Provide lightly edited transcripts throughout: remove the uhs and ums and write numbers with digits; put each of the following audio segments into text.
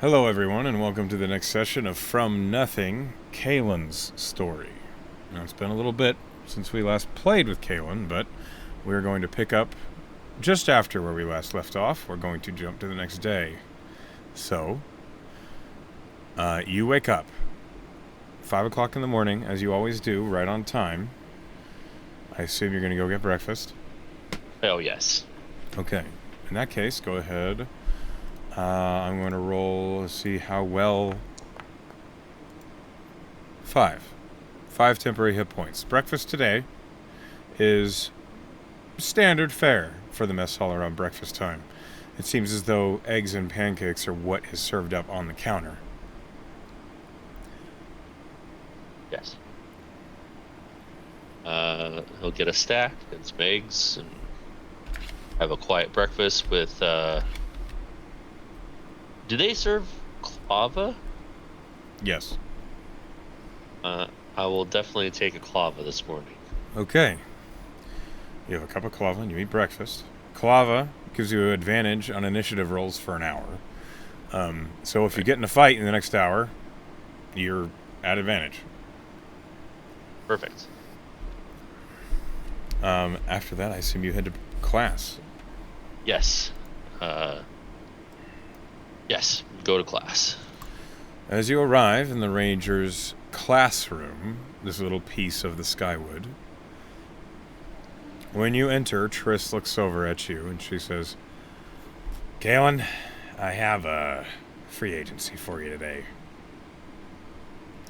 Hello, everyone, and welcome to the next session of From Nothing, Kaelan's story. Now, it's been a little bit since we last played with Kaelan, but we're going to pick up just after where we last left off. We're going to jump to the next day. So, you wake up 5 o'clock in the morning, as you always do, right on time. I assume you're going to go get breakfast. Oh, yes. Okay. In that case, go ahead. I'm going to roll, see how well... 5 temporary hit points. Breakfast today is standard fare for the mess hall around breakfast time. It seems as though eggs and pancakes are what is served up on the counter. Yes. He'll get a stack and some eggs and have a quiet breakfast with, do they serve clava? Yes. I will definitely take a clava this morning. Okay. You have a cup of clava and you eat breakfast. Clava gives you advantage on initiative rolls for an hour. So if you get in a fight in the next hour, you're at advantage. Perfect. After that, I assume you head to class. Yes. Yes, go to class. As you arrive in the Ranger's classroom, this little piece of the Skywood, when you enter, Triss looks over at you and she says, Kaelan, I have a free agency for you today.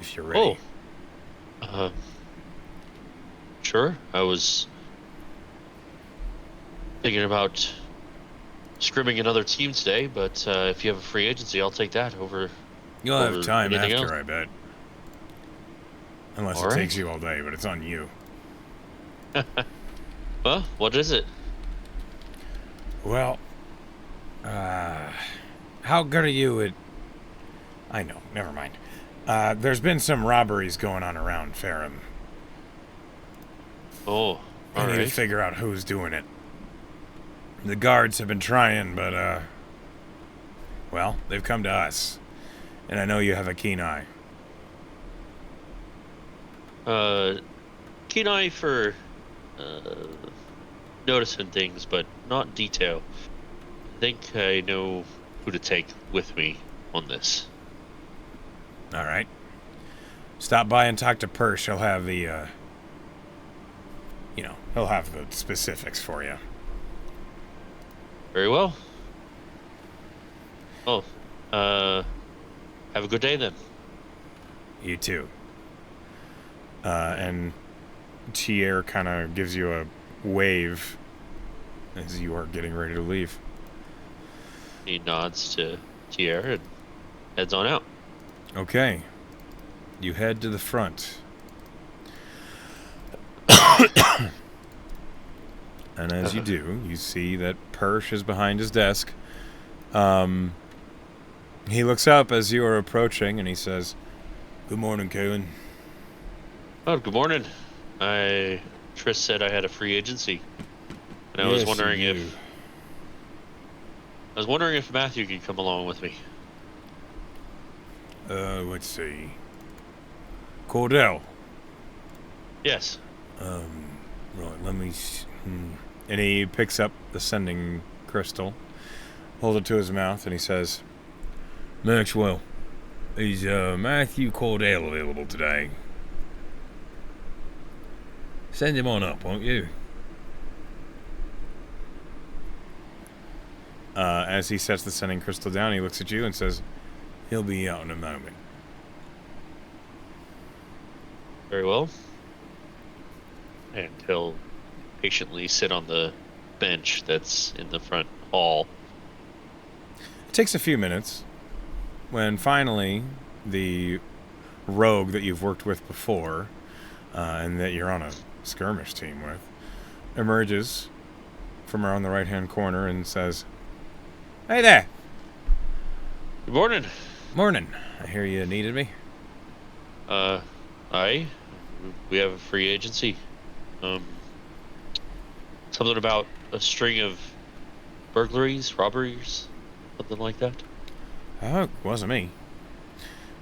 If you're ready. Oh. Sure. I was thinking about scrimming another team today, but if you have a free agency, I'll take that over. You'll have time after, else. I bet. Unless All right. takes you all day, but it's on you. Well, what is it? Well, how good are you at... I know, never mind. There's been some robberies going on around Ferrum. Oh, I need to figure out who's doing it. The guards have been trying, but, well, they've come to us. And I know you have a keen eye. Keen eye for, noticing things, but not detail. I think I know who to take with me on this. All right. Stop by and talk to Persh. He'll have the, he'll have the specifics for you. Very well. Oh, have a good day then. You too. And Tier kind of gives you a wave as you are getting ready to leave. He nods to Tier and heads on out. Okay. You head to the front. And as you do, you see that Persh is behind his desk. He looks up as you are approaching and he says, Good morning, Kaelan. Oh, good morning. Triss said I had a free agency. And I was wondering if Matthew could come along with me. Let's see. Cordell. Yes. Right, let me... And he picks up the sending crystal, holds it to his mouth, and he says, Maxwell, is Matthew Cordell available today? Send him on up, won't you? As he sets the sending crystal down, he looks at you and says, He'll be out in a moment. Very well. And he'll patiently sit on the bench that's in the front hall. It takes a few minutes when finally the rogue that you've worked with before and that you're on a skirmish team with emerges from around the right-hand corner and says, Hey there. Good morning. Morning. I hear you needed me. We have a free agency. Something about a string of burglaries, robberies, something like that. Oh, it wasn't me.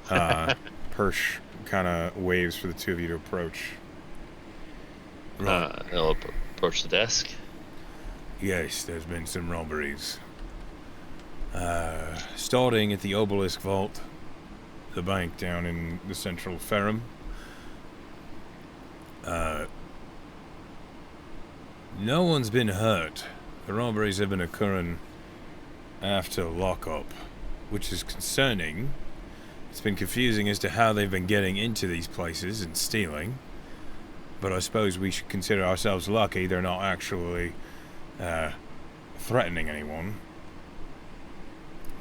Persh kind of waves for the two of you to approach. Right. He'll approach the desk. Yes, there's been some robberies. Starting at the Obelisk Vault, the bank down in the central Ferrum. No one's been hurt. The robberies have been occurring after lockup, which is concerning. It's been confusing as to how they've been getting into these places and stealing. But I suppose we should consider ourselves lucky they're not actually threatening anyone.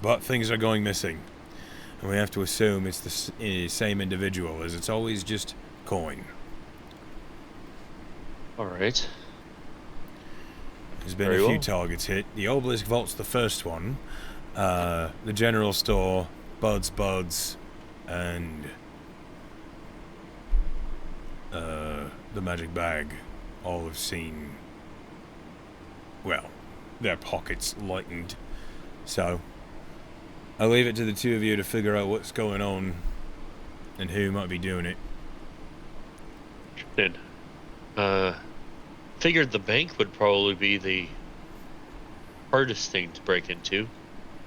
But things are going missing. And we have to assume it's the same individual, as it's always just coin. Alright. There's been a few targets hit. The Obelisk Vault's the first one. The General Store, Buds, and the Magic Bag all have seen, well, their pockets lightened. So, I'll leave it to the two of you to figure out what's going on and who might be doing it. Did. Figured the bank would probably be the hardest thing to break into.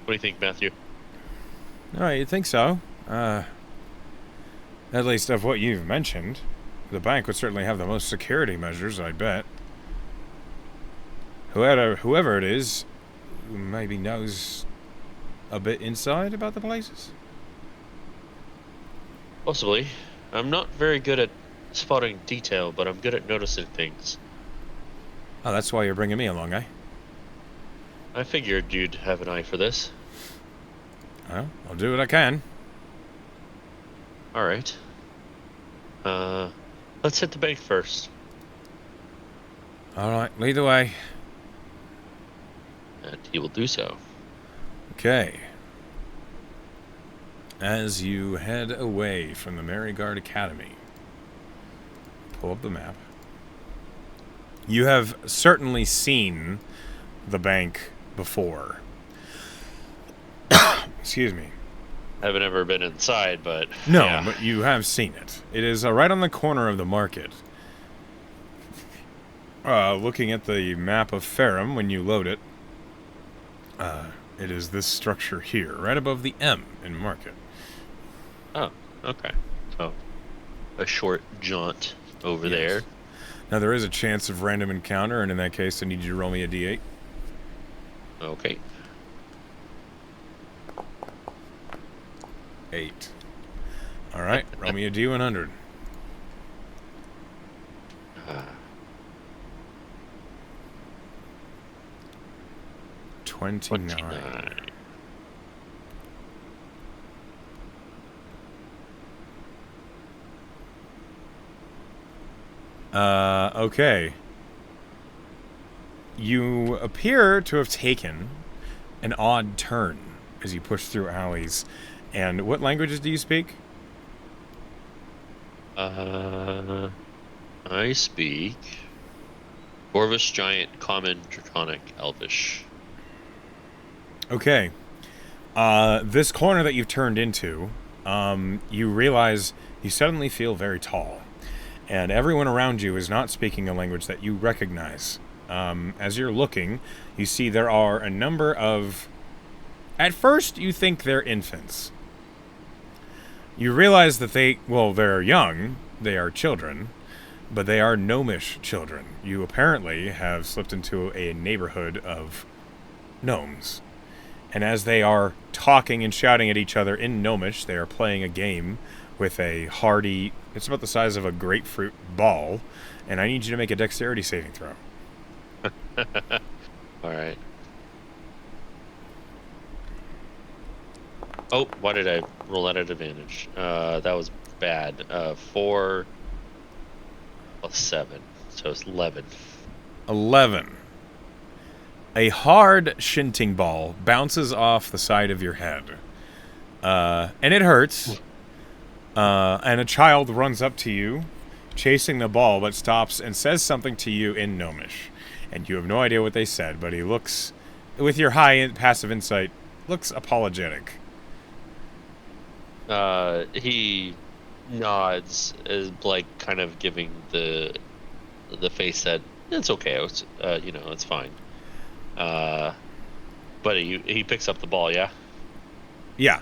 What do you think, Matthew? Alright, you think so? At least of what you've mentioned. The bank would certainly have the most security measures, I'd bet. Whoever it is, maybe knows a bit inside about the places? Possibly. I'm not very good at spotting detail, but I'm good at noticing things. Oh, that's why you're bringing me along, eh? I figured you'd have an eye for this. Well, I'll do what I can. Alright. Let's hit the bank first. Alright, lead the way. And he will do so. Okay. As you head away from the Maryguard Academy, pull up the map. You have certainly seen the bank before. Excuse me. I haven't ever been inside, but... No, yeah. but you have seen it. It is right on the corner of the market. Looking at the map of Ferrum when you load it, it is this structure here, right above the M in market. Oh, okay. So, a short jaunt over there. Now, there is a chance of random encounter, and in that case, I need you to roll me a d8. Okay. 8. Alright, roll me a d100. 29. Okay. You appear to have taken an odd turn as you push through alleys. And what languages do you speak? I speak Dwarvish, Giant, Common, Draconic, Elvish. Okay. This corner that you've turned into, you realize you suddenly feel very tall. And everyone around you is not speaking a language that you recognize. As you're looking, you see there are a number of... At first, you think they're infants. You realize that they're young, they are children, but they are gnomish children. You apparently have slipped into a neighborhood of gnomes. And as they are talking and shouting at each other in gnomish, they are playing a game with a hardy... It's about the size of a grapefruit ball, and I need you to make a dexterity saving throw. Alright. Oh, why did I roll that at advantage? That was bad. 4 plus 7, so it's 11. 11. A hard shinting ball bounces off the side of your head. And it hurts. And a child runs up to you, chasing the ball, but stops and says something to you in gnomish. And you have no idea what they said, but he looks, with your high passive insight, looks apologetic. He nods, as like kind of giving the face that it's okay. It's fine. Uh, but he picks up the ball. Yeah. Yeah.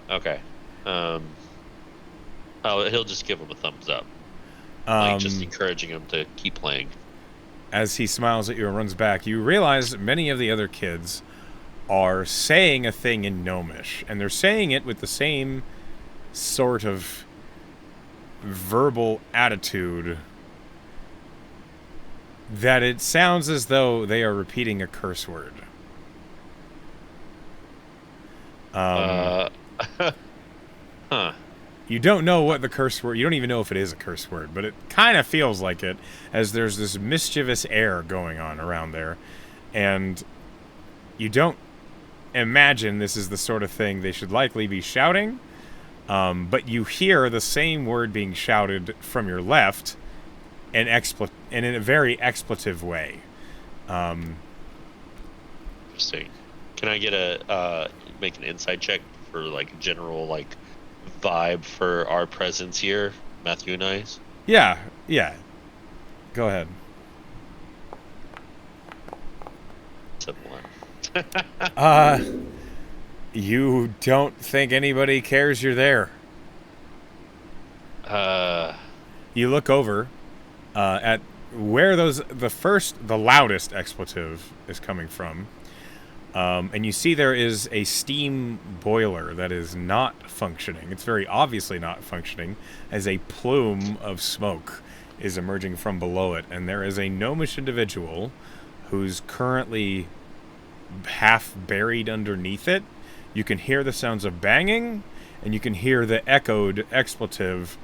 Okay. Um. Oh, he'll just give him a thumbs up, like just Um, encouraging him to keep playing. as he smiles at you and runs back, you realize many of the other kids are saying a thing in Gnomish, and they're saying it with the same sort of verbal attitude that it sounds as though they are repeating a curse word. Um, Uh. Huh. you don't know what the curse word. You don't even know if it is a curse word, but it kind of feels like it, as there's this mischievous air going on around there, and you don't imagine this is the sort of thing they should likely be shouting. But you hear the same word being shouted from your left, and in a very expletive way. Um, Interesting. Can I get make an insight check for like general like vibe for our presence here, Matthew and I's? yeah, yeah. Go ahead. 7-1. Uh, you don't think anybody cares you're there. uh, You look over at where the loudest expletive is coming from. And you see there is a steam boiler that is not functioning. It's very obviously not functioning, as a plume of smoke is emerging from below it. And there is a gnomish individual who's currently half buried underneath it. You can hear the sounds of banging, and you can hear the echoed expletive.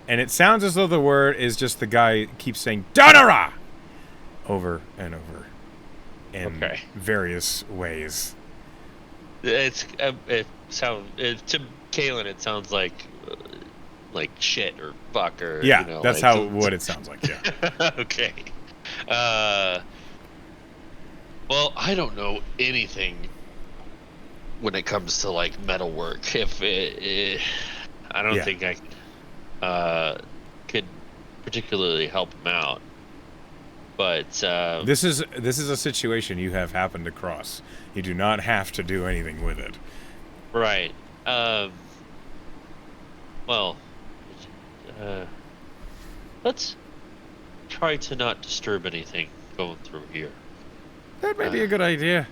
And it sounds as though the word is just the guy keeps saying "Dadara" over and over in okay. various ways. To Kaelan it sounds like shit or fuck or Yeah, that's like how what it sounds like. Yeah. okay. Uh, well, I don't know anything when it comes to like metalwork. I don't Yeah. think I could particularly help him out. But This is a situation you have happened across. You do not have to do anything with it. right. Well, uh, let's try to not disturb anything going through here. That may be Uh, a good idea.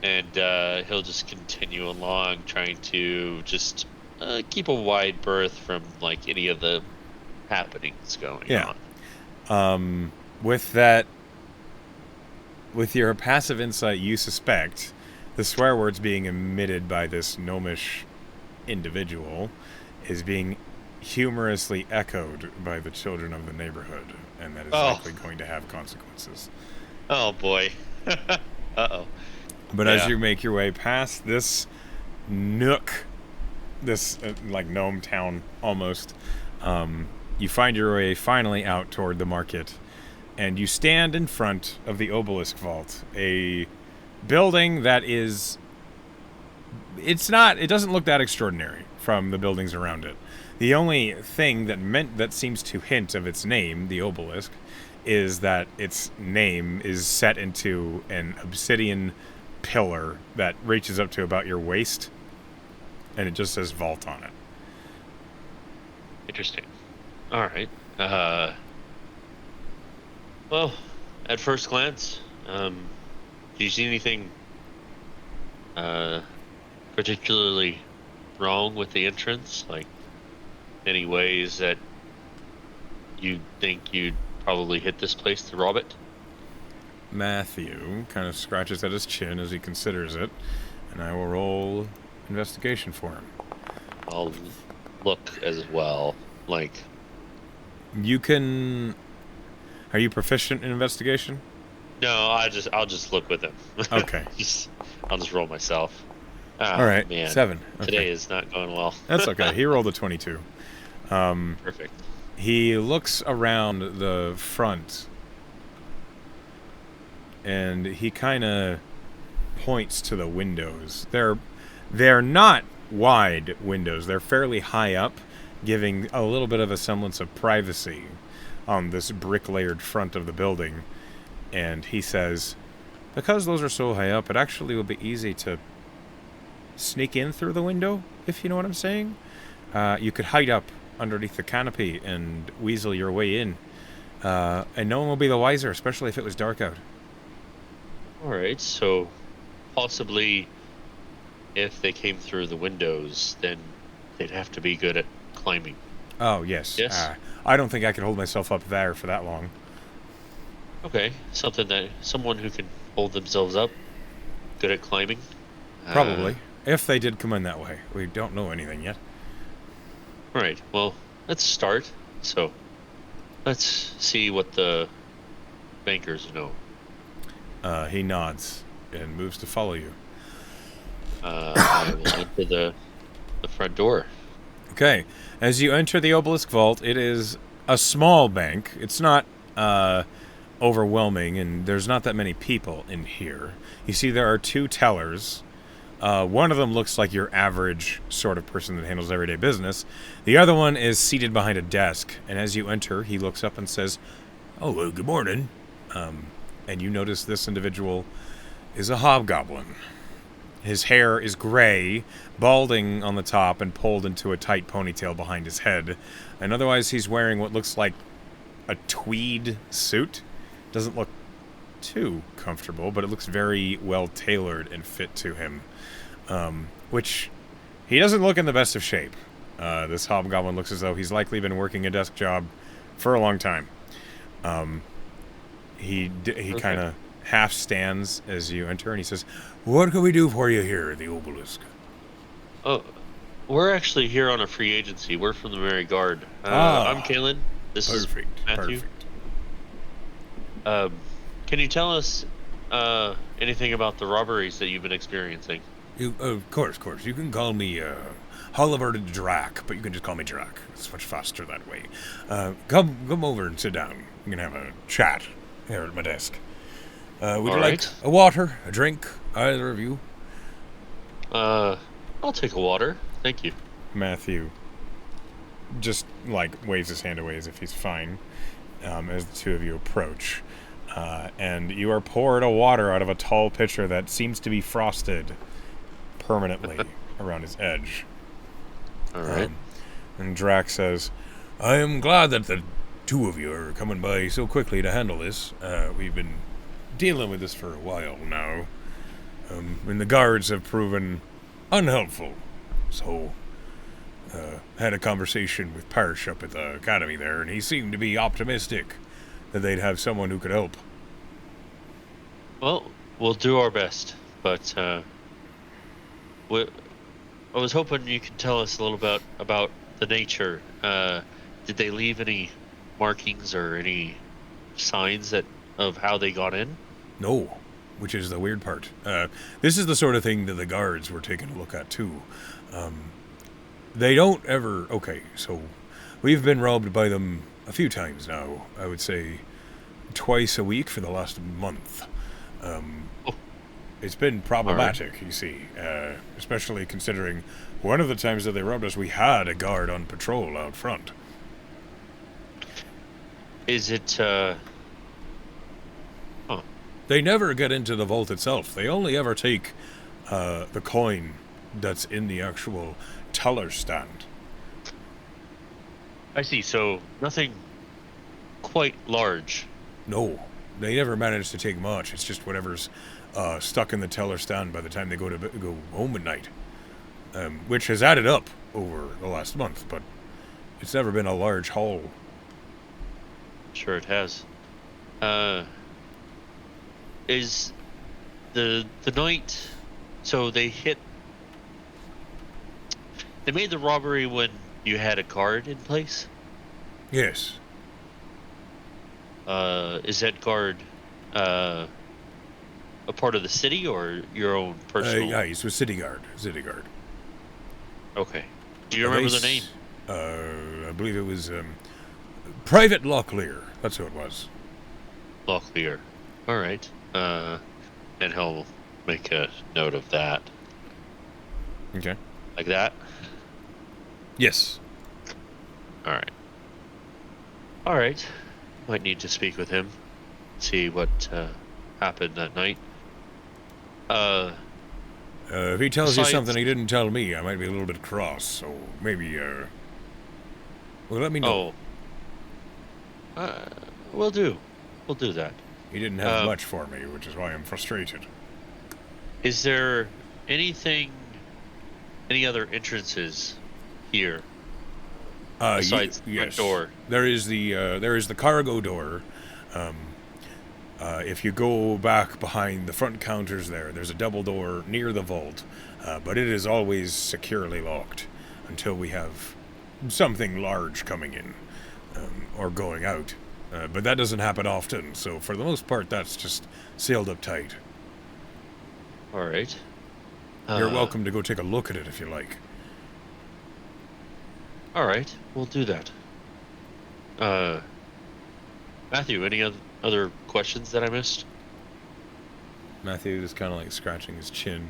and he'll just continue along, trying to just keep a wide berth from like any of the happenings going Yeah. on. With that, with your passive insight, you suspect the swear words being emitted by this gnomish individual is being humorously echoed by the children of the neighborhood, and that is Oh, likely going to have consequences. oh boy. Uh-oh. But as Yeah. you make your way past this nook, this like gnome town almost, you find your way finally out toward the market, and you stand in front of the obelisk vault, a building that is it doesn't look that extraordinary from the buildings around it. The only thing that seems to hint of its name, the obelisk, is that its name is set into an obsidian pillar that reaches up to about your waist, and it just says vault on it. Interesting. All right. Well, at first glance, do you see anything uh, particularly wrong with the entrance? Like any ways that you think you'd probably hit this place to rob it? Matthew kind of scratches at his chin as he considers it, and I will roll investigation for him. I'll look as well. Like, You can. Are you proficient in investigation? no, I'll just look with him. Okay. I'll just roll myself. All right. Man, 7. Okay. today is not going well. That's okay. He rolled a 22. Perfect. He looks around the front, and he kind of points to the windows. They're not wide windows. They're fairly high up, giving a little bit of a semblance of privacy on this brick-layered front of the building. And he says, because those are so high up, it actually will be easy to sneak in through the window, if you know what I'm saying. You could hide up underneath the canopy and weasel your way in. And no one will be the wiser, especially if it was dark out. All right, so possibly if they came through the windows, then they'd have to be good at climbing. Oh, yes. Yes? I don't think I could hold myself up there for that long. Okay, someone who can hold themselves up, good at climbing. Probably. If they did come in that way. We don't know anything yet. Right, well, let's start. So, let's see what the bankers know. He nods and moves to follow you. I will enter the front door. Okay. As you enter the obelisk vault, it is a small bank. It's not overwhelming, and there's not that many people in here. You see there are two tellers. One of them looks like your average sort of person that handles everyday business. The other one is seated behind a desk, and as you enter, he looks up and says, "Oh, well, good morning." And you notice this individual is a hobgoblin. His hair is gray, balding on the top and pulled into a tight ponytail behind his head. And otherwise he's wearing what looks like a tweed suit. Doesn't look too comfortable, but it looks very well tailored and fit to him. Which, he doesn't look in the best of shape. This hobgoblin looks as though he's likely been working a desk job for a long time. He kind of half stands as you enter, and he says, "What can we do for you here at the obelisk?" Oh, we're actually here on a free agency. We're from the Merry Guard. I'm Kaelan. This is Matthew. Perfect. Can you tell us anything about the robberies that you've been experiencing? Of course. You can call me Oliver Drac, but you can just call me Drac. It's much faster that way. Come over and sit down. We can have a chat here at my desk. Would you like a water, a drink, either of you? I'll take a water. Thank you. Matthew just, waves his hand away as if he's fine, as the two of you approach. And you are poured a water out of a tall pitcher that seems to be frosted permanently around his edge. All right. And Drac says, "I am glad that the two of you are coming by so quickly to handle this. We've been dealing with this for a while now. And the guards have proven unhelpful. So, had a conversation with Parsh up at the academy there, and he seemed to be optimistic that they'd have someone who could help." Well, we'll do our best, but I was hoping you could tell us a little about the nature. Did they leave any markings or any signs of how they got in? No, which is the weird part. This is the sort of thing that the guards were taking a look at, too. They don't ever... Okay, so we've been robbed by them a few times now. I would say twice a week for the last month. It's been problematic, you see, especially considering one of the times that they robbed us, we had a guard on patrol out front. Is it, They never get into the vault itself. They only ever take the coin that's in the actual teller stand. I see, so nothing quite large. No, they never manage to take much. It's just whatever's stuck in the teller stand by the time they go home at night, which has added up over the last month. But it's never been a large haul. Sure it has. Is the night... So they made the robbery when you had a guard in place? Yes. Is that guard a part of the city or your own personal? Yeah, he's with City Guard. Okay. Do you remember the name? I believe it was Private Locklear. That's who it was. Locklear. All right. And he'll make a note of that. Okay. Like that? Yes. Alright. Alright. Might need to speak with him. See what happened that night. If he tells you Besides... something he didn't tell me, I might be a little bit cross, so maybe, well, let me know. Oh. We'll do. We'll do that. He didn't have much for me, which is why I'm frustrated. Is there anything... Any other entrances here? Besides the front yes. door? There is the cargo door. If you go back behind the front counters there's a double door near the vault, but it is always securely locked until we have something large coming in or going out. But that doesn't happen often, so for the most part, that's just sealed up tight. Alright. You're welcome to go take a look at it if you like. Alright, we'll do that. Matthew, any other questions that I missed? Matthew is kind of like scratching his chin.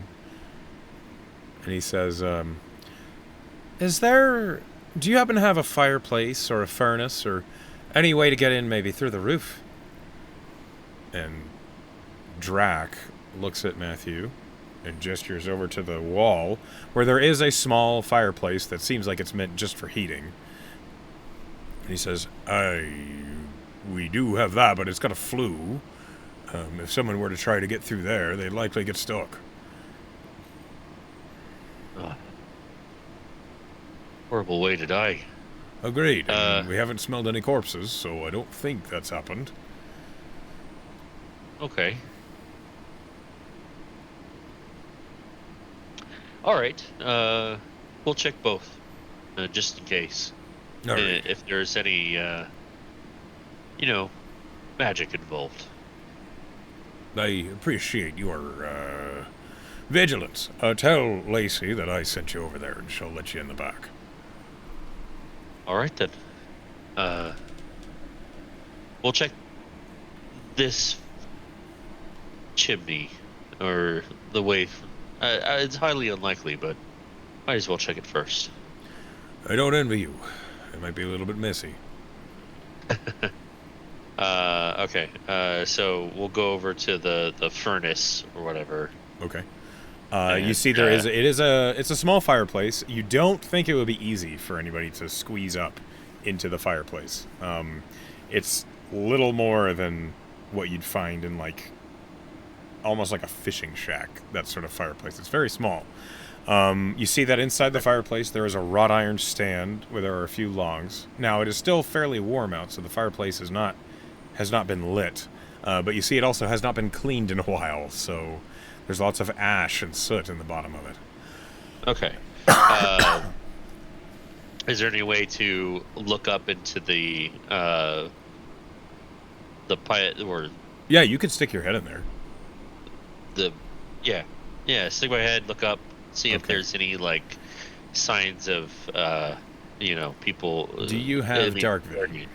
And he says, do you happen to have a fireplace or a furnace or any way to get in maybe through the roof? And Drac looks at Matthew and gestures over to the wall where there is a small fireplace that seems like it's meant just for heating. And he says, we do have that, but it's got a flue. If someone were to try to get through there, they'd likely get stuck. Horrible way to die. Agreed. And we haven't smelled any corpses, so I don't think that's happened. Okay. Alright, we'll check both, just in case. All right. If there's any, magic involved. I appreciate your vigilance. Tell Lacey that I sent you over there, and she'll let you in the back. Alright then. We'll check this chimney, or the way... it's highly unlikely, but might as well check it first. I don't envy you. It might be a little bit messy. Okay. So we'll go over to the furnace or whatever. Okay. You see, it's a small fireplace. You don't think it would be easy for anybody to squeeze up into the fireplace. It's little more than what you'd find in almost like a fishing shack, that sort of fireplace. It's very small. You see that inside the fireplace there is a wrought iron stand where there are a few logs. Now it is still fairly warm out, so the fireplace has not been lit. But you see it also has not been cleaned in a while, so there's lots of ash and soot in the bottom of it. Okay. Is there any way to look up into the pit, or Yeah, you could stick your head in there. stick my head, look up, see if Okay. there's any signs of people. Do you have dark vision?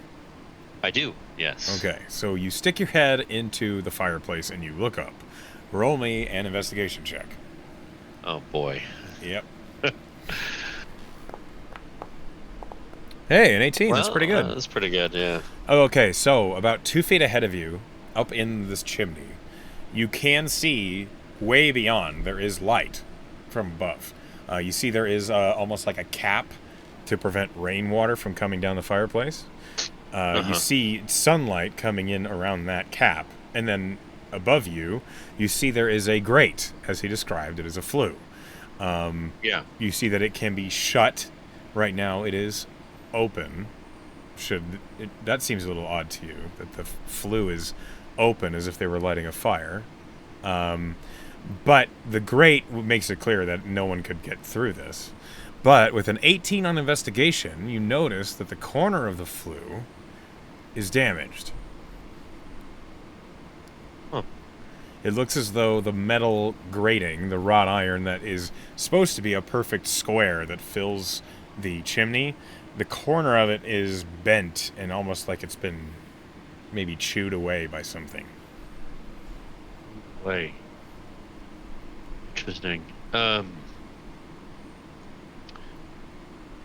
I do, yes. Okay, so you stick your head into the fireplace and you look up. Roll me an investigation check. Oh boy. Yep. Hey, an 18. That's Well, pretty good. That's pretty good, yeah. Oh, okay, so about 2 feet ahead of you, up in this chimney, you can see way beyond. There is light from above. You see there is almost like a cap to prevent rainwater from coming down the fireplace. You see sunlight coming in around that cap. And then above you, you see there is a grate. As he described, it is a flue. Yeah. You see that it can be shut. Right now it is open. That seems a little odd to you, that the flue is open as if they were lighting a fire. But the grate makes it clear that no one could get through this. But with an 18 on investigation, you notice that the corner of the flue is damaged. Huh. It looks as though the metal grating, the wrought iron that is supposed to be a perfect square that fills the chimney, the corner of it is bent and almost like it's been maybe chewed away by something. Wait. Interesting.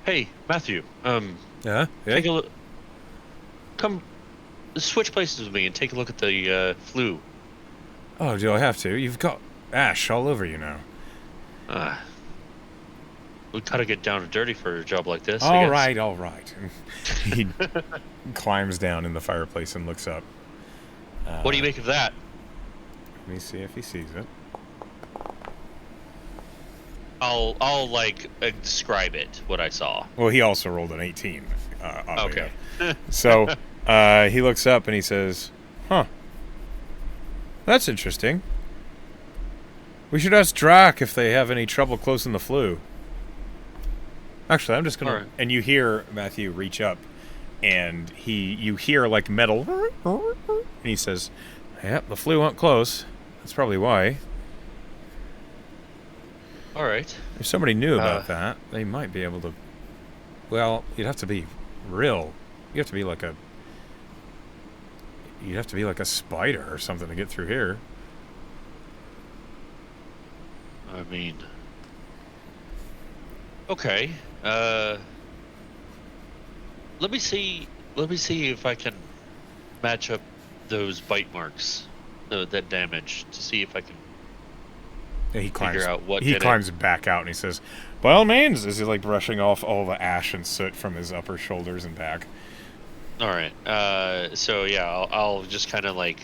Hey, Matthew. Yeah. Take Hey. a look. Come, switch places with me and take a look at the flu. Oh, do I have to? You've got ash all over you now. Uh, we gotta get down and dirty for a job like this, I All guess. right, all right. He climbs down in the fireplace and looks up. What do you make of that? Let me see if he sees it. I'll like describe it what I saw. Well, he also rolled an 18, oddly Okay. enough. So he looks up and he says, "Huh, that's interesting. We should ask Drac if they have any trouble closing the flue." Actually, I'm just gonna. All right. And you hear Matthew reach up, and you hear like metal, and he says, "Yep, the flue won't close. That's probably why." All right. If somebody knew Uh, about that, they might be able to. Well, you'd have to be real. You have to be like a. You'd have to be like a spider or something to get through here. I mean, okay. Let me see. Let me see if I can match up those bite marks, that damage, to see if I can And he climbs. figure out what He did climbs back out and he says, "By all means," as he like brushing off all the ash and soot from his upper shoulders and back. it. All right. So yeah, I'll just kind of like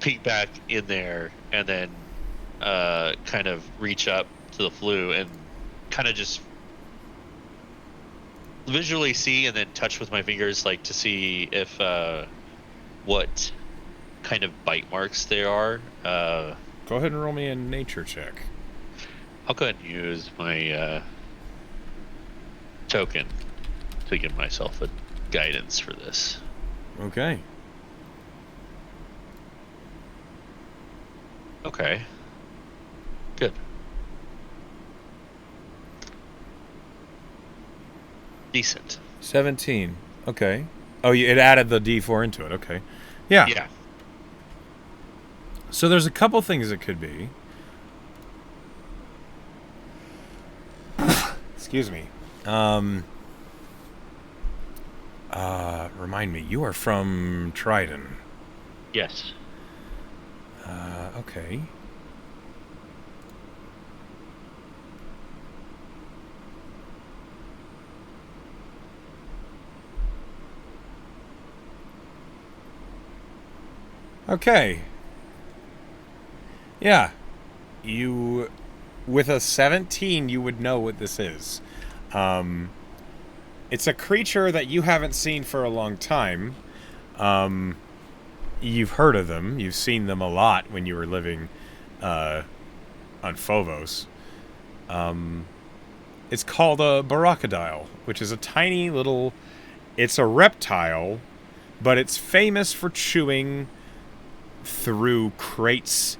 peek back in there and then kind of reach up to the flue and kind of just visually see and then touch with my fingers, like to see if what kind of bite marks there are. Go ahead and roll me a nature check. I'll go ahead and use my token to give myself a guidance for this. Okay. Okay. Good. Decent. 17. Okay. Oh, it added the D4 into it. Okay. Yeah. Yeah. So there's a couple things it could be. Excuse me. Remind me, you are from Trident. Yes. Okay. Okay. Yeah. You, with a 17, you would know what this is. It's a creature that you haven't seen for a long time. You've heard of them. You've seen them a lot when you were living on Phobos. It's called a barracadile, which is a tiny little... It's a reptile, but it's famous for chewing through crates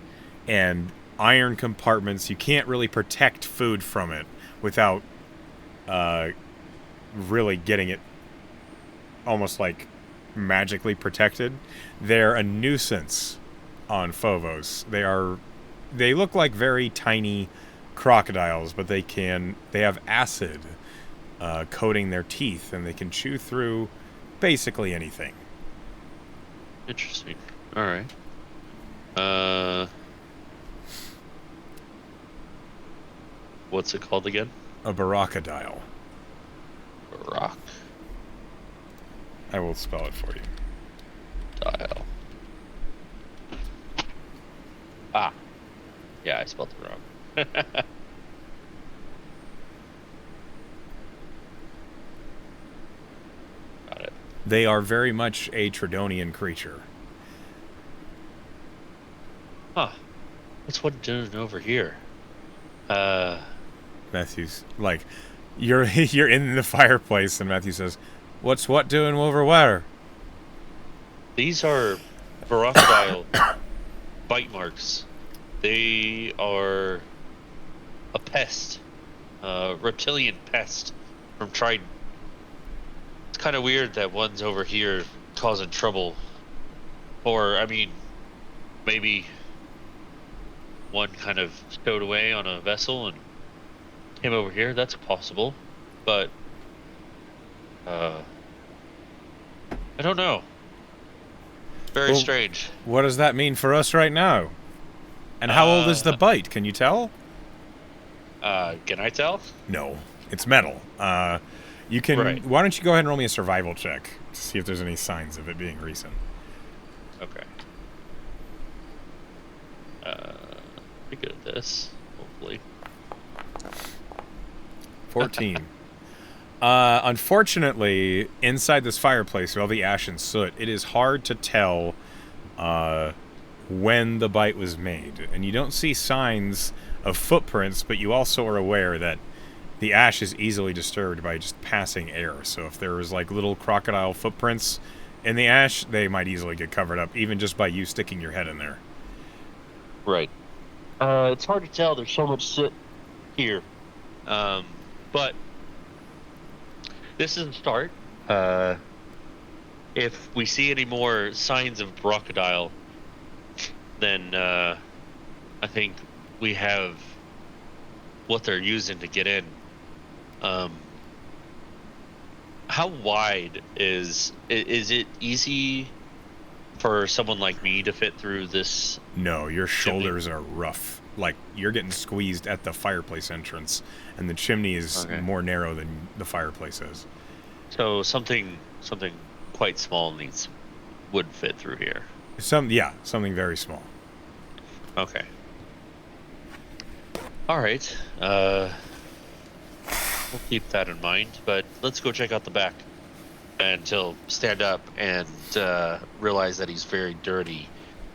and iron compartments. You can't really protect food from it without really getting it almost like magically protected. They're a nuisance on Phobos. They look like very tiny crocodiles, but they have acid coating their teeth, and they can chew through basically anything. Interesting. All right. What's it called again? A barracadile. Rock I will spell it for you. dial. Ah. Yeah, I spelled it wrong. Got it. They are very much a Tridonian creature. Huh. What's one doing over here? Matthew's like, you're in the fireplace, and Matthew says, "What's what doing over where?" These are barracadile bite marks. They are a pest, reptilian pest from Trident. It's kind of weird that one's over here causing trouble. Or, I mean, maybe one kind of stowed away on a vessel and came over here. That's possible. But Uh, I don't know. Very Well, strange. what does that mean for us right now? And how old is the Uh, bite? Can you tell? can I tell? No, it's metal. You can. Right. Why don't you go ahead and roll me a survival check to see if there's any signs of it being recent. Okay. Pretty good at this, hopefully. 14. Unfortunately, inside this fireplace with all the ash and soot, it is hard to tell when the bite was made. And you don't see signs of footprints, but you also are aware that the ash is easily disturbed by just passing air. So if there was like little crocodile footprints in the ash, they might easily get covered up, even just by you sticking your head in there. Right. It's hard to tell. There's so much soot here. But this is a start. If we see any more signs of crocodile, then I think we have what they're using to get in. How wide is it easy for someone like me to fit through this? No, your shoulders are rough. Like, you're getting squeezed at the fireplace entrance, and the chimney is more narrow than the fireplace is. So something quite small would fit through here. Something very small. Okay. All right. We'll keep that in mind, but let's go check out the back. And he'll stand up and realize that he's very dirty,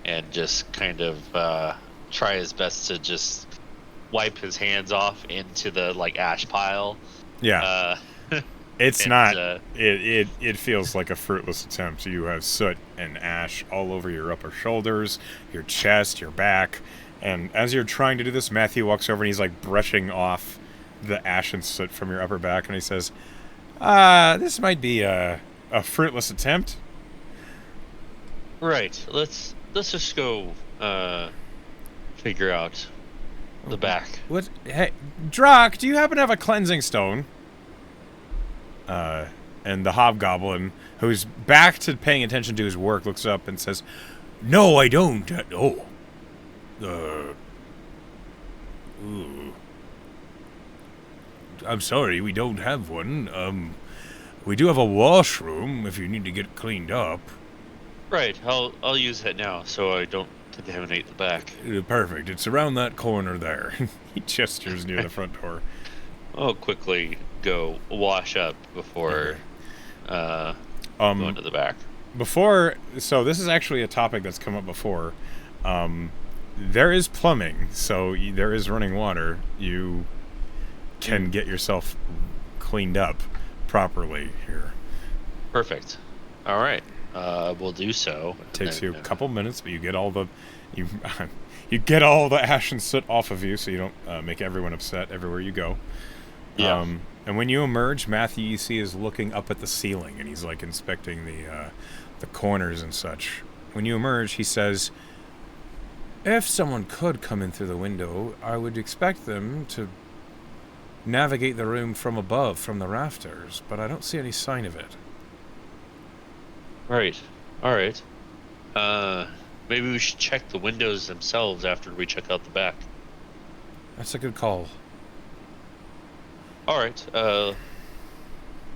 and just kind of try his best to just wipe his hands off into the ash pile. Yeah. It's not. It feels like a fruitless attempt. You have soot and ash all over your upper shoulders, your chest, your back, and as you're trying to do this, Matthew walks over and he's like brushing off the ash and soot from your upper back, and he says, this might be a fruitless attempt. Right. Let's just go figure out the back. What? Hey, Drock, do you happen to have a cleansing stone? And the hobgoblin, who's back to paying attention to his work, looks up and says, "No, I don't. I'm sorry, we don't have one. We do have a washroom if you need to get cleaned up." Right. I'll use that now so I don't contaminate the back. Perfect. It's around that corner there. He gestures near the front door. I'll quickly go wash up before going to the back. So this is actually a topic that's come up before. There is plumbing, so there is running water. You can get yourself cleaned up properly here. Perfect. All right. We'll do so. It takes you a couple minutes, but you get all the you get all the ash and soot off of you, so you don't make everyone upset everywhere you go. Yeah. And when you emerge, Matthew, you see, is looking up at the ceiling, and he's like inspecting the corners and such. When you emerge, he says, "If someone could come in through the window, I would expect them to navigate the room from above, from the rafters, but I don't see any sign of it." Right. All right. Maybe we should check the windows themselves after we check out the back. That's a good call. All right.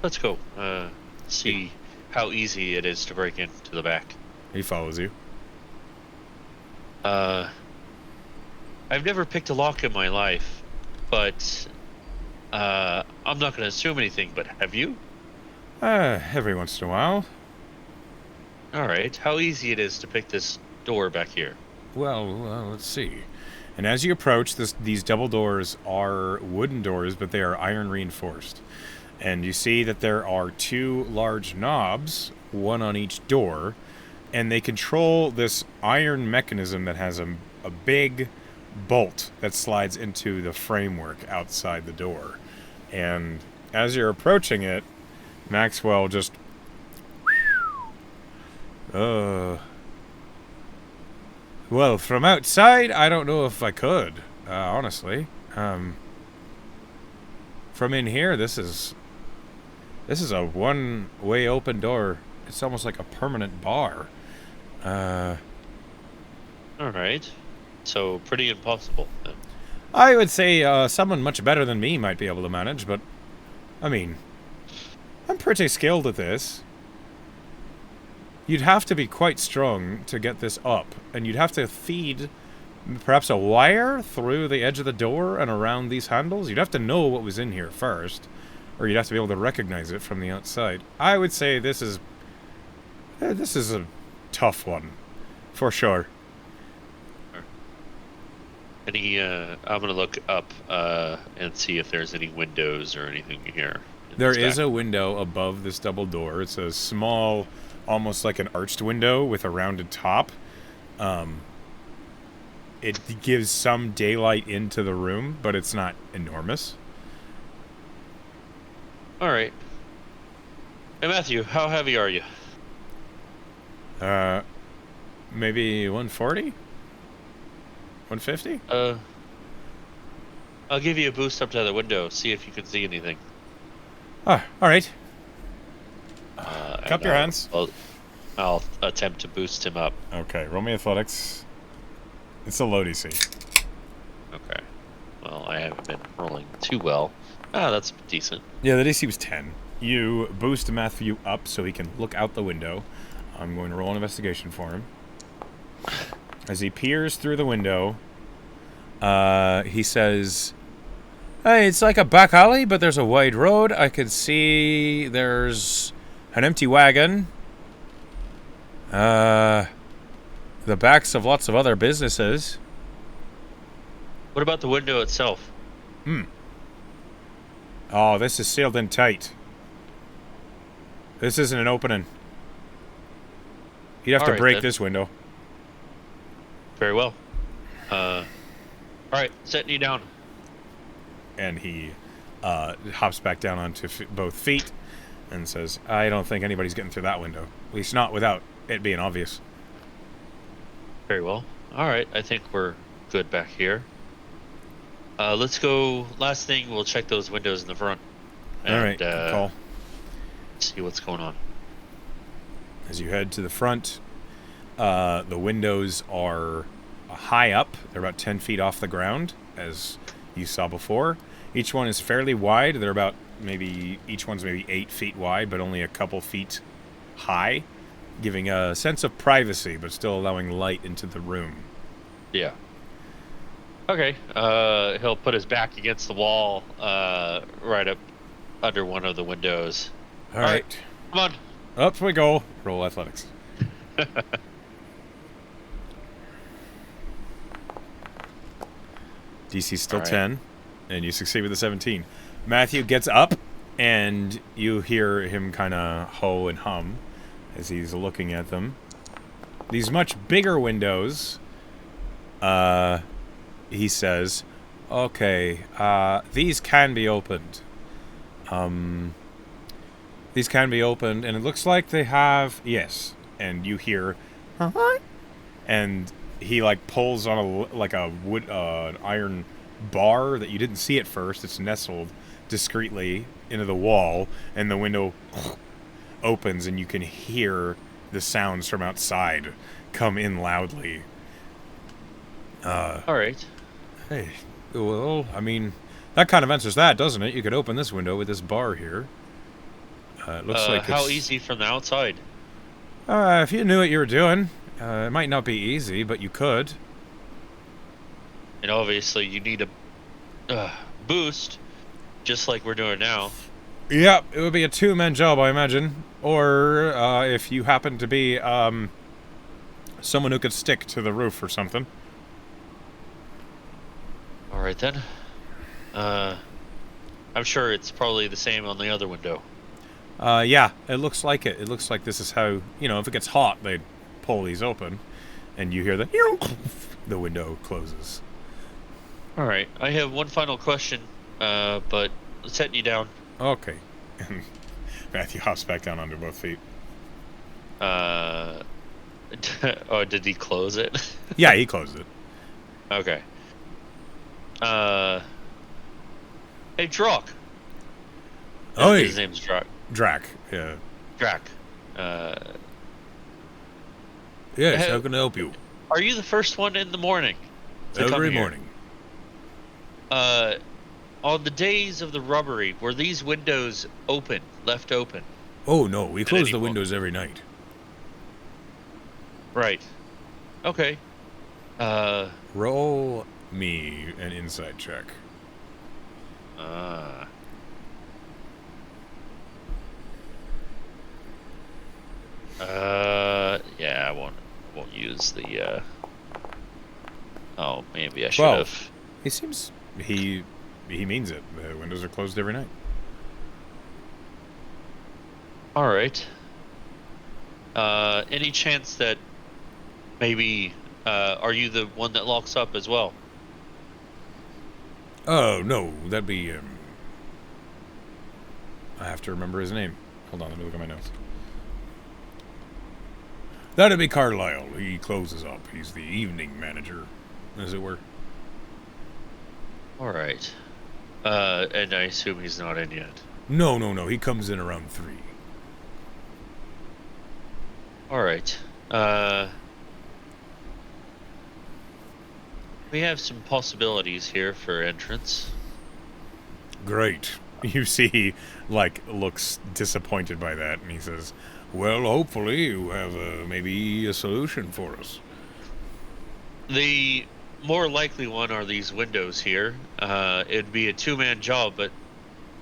Let's go. See how easy it is to break into the back. He follows you. I've never picked a lock in my life, but I'm not going to assume anything. But have you? Every once in a while. All right. How easy it is to pick this door back here? Well, let's see. And as you approach, these double doors are wooden doors, but they are iron reinforced. And you see that there are two large knobs, one on each door, and they control this iron mechanism that has a big bolt that slides into the framework outside the door. And as you're approaching it, Maxwell just... Well, from outside, I don't know if I could, honestly. From in here, this is This is a one-way open door. It's almost like a permanent bar. All right. So pretty impossible then. I would say someone much better than me might be able to manage, but I mean, I'm pretty skilled at this. You'd have to be quite strong to get this up, and you'd have to feed perhaps a wire through the edge of the door and around these handles. You'd have to know what was in here first, or you'd have to be able to recognize it from the outside. I would say this is a tough one, for sure. I'm gonna look up and see if there's any windows or anything here. There is a window above this double door. It's a small, almost like an arched window with a rounded top. It gives some daylight into the room, but it's not enormous. All right. Hey Matthew, how heavy are you? Maybe 140? 150? I'll give you a boost up to the window. See if you can see anything. Ah, all right. Cup And your hands. I'll attempt to boost him up. Okay, roll me athletics. It's a low DC. Okay. Well, I haven't been rolling too well. Ah, that's decent. Yeah, the DC was 10. You boost Matthew up so he can look out the window. I'm going to roll an investigation for him. As he peers through the window, he says, "Hey, it's like a back alley, but there's a wide road. I could see there's an empty wagon. The backs of lots of other businesses." What about the window itself? Oh, this is sealed in tight. This isn't an opening. You'd have to Alright, break then. this window. Very well. All right, setting you down. And he hops back down onto both feet and says, "I don't think anybody's getting through that window. At least not without it being obvious." Very well. All right, I think we're good back here. Let's go. Last thing, we'll check those windows in the front. All right, good call. See what's going on. As you head to the front, the windows are high up. They're about 10 feet off the ground, as you saw before. Each one is fairly wide. They're about each one's maybe 8 feet wide, but only a couple feet high, giving a sense of privacy, but still allowing light into the room. Yeah. Okay. He'll put his back against the wall, right up under one of the windows. All right. Come on. Up we go. Roll athletics. DC's still 10, and you succeed with a 17. Matthew gets up, and you hear him kind of hoe and hum as he's looking at them. These much bigger windows, he says, "Okay, these can be opened. These can be opened, and it looks like they have, yes." And you hear, and he like pulls on a wood, an iron bar that you didn't see at first. It's nestled discreetly into the wall, and the window opens, and you can hear the sounds from outside come in loudly. All right. Hey, well, I mean, that kind of answers that, doesn't it? You could open this window with this bar here. It looks like how it's, easy from the outside? if you knew what you were doing, it might not be easy, but you could. And obviously, you need a boost, just like we're doing now. Yep, it would be a two-man job, I imagine. Or if you happen to be someone who could stick to the roof or something. All right then. I'm sure it's probably the same on the other window. Yeah, it looks like it. It looks like this is how, if it gets hot, they'd pull these open, and you hear the window closes. All right. I have one final question, but setting you down. Okay. And Matthew hops back down onto both feet. Oh, did he close it? Yeah, he closed it. Okay. Hey, Drock. Oh, His name's Drock. Drac. Yeah. Drac. Uh, Yes. How can I help you? are you the first one in the morning to come Every here? morning. Uh, on the days of the robbery, were these windows left open Oh no, we at close any the point? windows every night. Right. Okay. Uh, Roll me an insight check. uh, yeah, I won't use the, oh, maybe I should 12. have. He seems he means it. The windows are closed every night. All right. Any chance that maybe, are you the one that locks up as well? Oh no, that'd be. I have to remember his name. Hold on, let me look at my notes. That'd be Carlisle. He closes up. He's the evening manager, as it were. All right. And I assume he's not in yet. No. He comes in around 3. All right. We have some possibilities here for entrance. Great. You see, he, looks disappointed by that, and he says, "Well, hopefully you have maybe a solution for us." The more likely one are these windows here. It'd be a 2-man job, but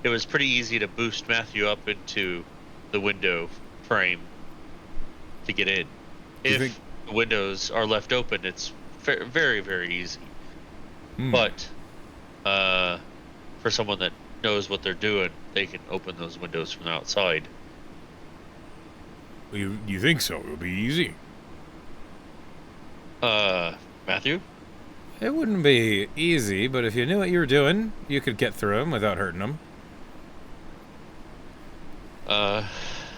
it was pretty easy to boost Matthew up into the window frame to get in. If the windows are left open, it's very, very easy. But for someone that knows what they're doing, they can open those windows from the outside. You think so? It'll be easy. Matthew? It wouldn't be easy, but if you knew what you were doing, you could get through them without hurting them.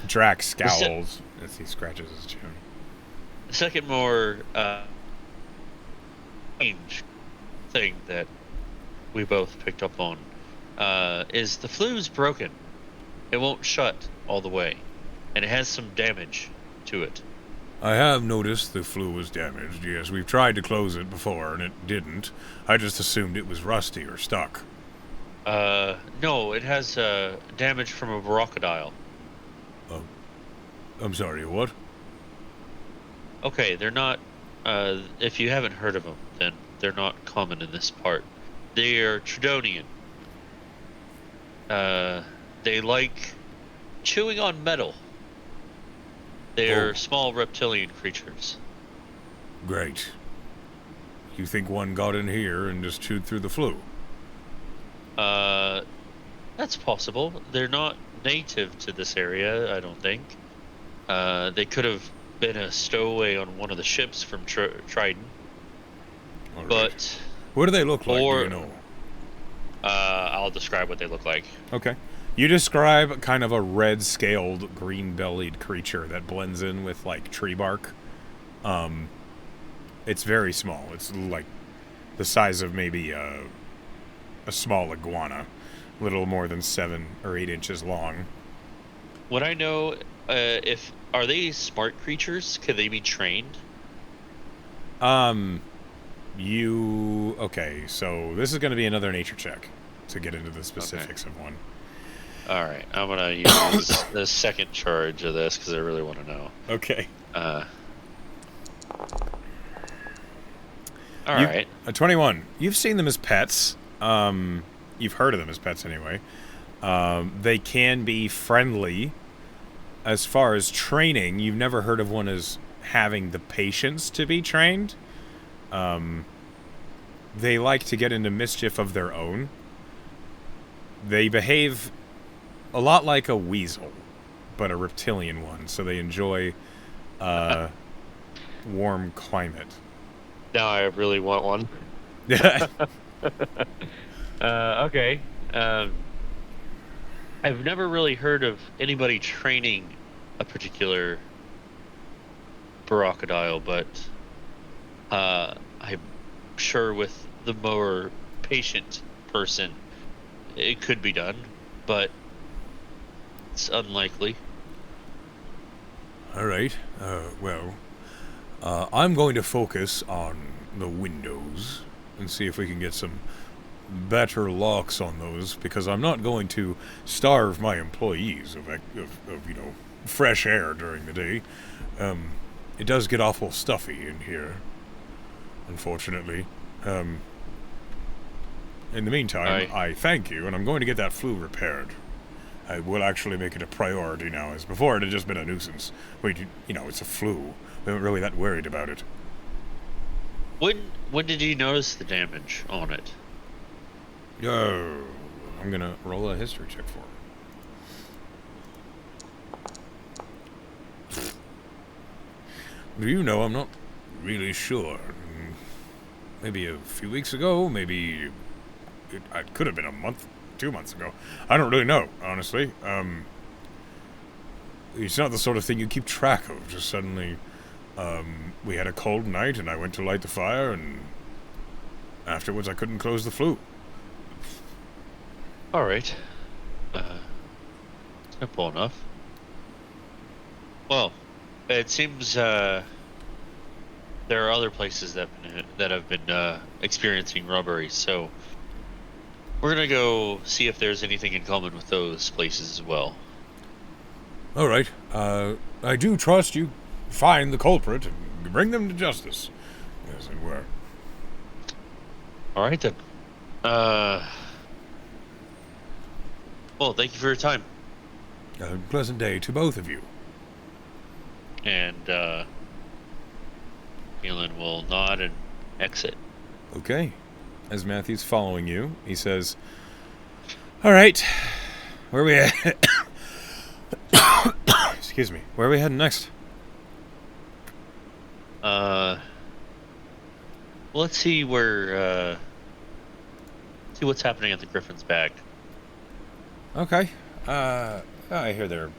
Drac scowls as he scratches his chin. The second more strange thing that we both picked up on is the flue's broken. It won't shut all the way, and it has some damage to it. I have noticed the flue was damaged, yes. We've tried to close it before, and it didn't. I just assumed it was rusty or stuck. No, it has damage from a crocodile. Oh. I'm sorry, what? Okay, they're not... if you haven't heard of them, then they're not common in this part. They are Tridonian. They like chewing on metal. They're small reptilian creatures. Great. You think one got in here and just chewed through the flue? That's possible. They're not native to this area, I don't think. They could have been a stowaway on one of the ships from Trident. All right. But... what do they look like, do you know? I'll describe what they look like. Okay. You describe kind of a red-scaled, green-bellied creature that blends in with, tree bark. It's very small. It's, the size of maybe a small iguana. A little more than 7 or 8 inches long. Would I know are they smart creatures? Could they be trained? Okay, so this is going to be another nature check to get into the specifics of one. All right, I'm going to use the second charge of this because I really want to know. Okay. All right. A 21. You've seen them as pets. You've heard of them as pets anyway. They can be friendly. As far as training, you've never heard of one as having the patience to be trained. They like to get into mischief of their own. They behave a lot like a weasel, but a reptilian one, so they enjoy warm climate. Now I really want one. Okay. I've never really heard of anybody training a particular crocodile, but I'm sure with the more patient person, it could be done. But It's unlikely. All right. I'm going to focus on the windows and see if we can get some better locks on those, because I'm not going to starve my employees of fresh air during the day. It does get awful stuffy in here, unfortunately. In the meantime, I thank you, and I'm going to get that flue repaired. I will actually make it a priority now, as before it had just been a nuisance. It's a flu. We weren't really that worried about it. When did you notice the damage on it? Oh, I'm gonna roll a history check for it. Do you know, I'm not really sure. Maybe a few weeks ago, maybe it could have been a month, 2 months ago. I don't really know, honestly. It's not the sort of thing you keep track of. Just suddenly, we had a cold night, and I went to light the fire, and afterwards I couldn't close the flue. All right. Simple enough. Well, it seems there are other places that have been experiencing robberies, so we're gonna go see if there's anything in common with those places as well. All right. I do trust you find the culprit and bring them to justice, as it were. All right then. Well, thank you for your time. A pleasant day to both of you. And Kaelan will nod and exit. Okay. As Matthew's following you, he says, "All right, where are we at?" Excuse me. Where are we heading next? Let's see see what's happening at the Griffin's Bag. Okay. I hear they're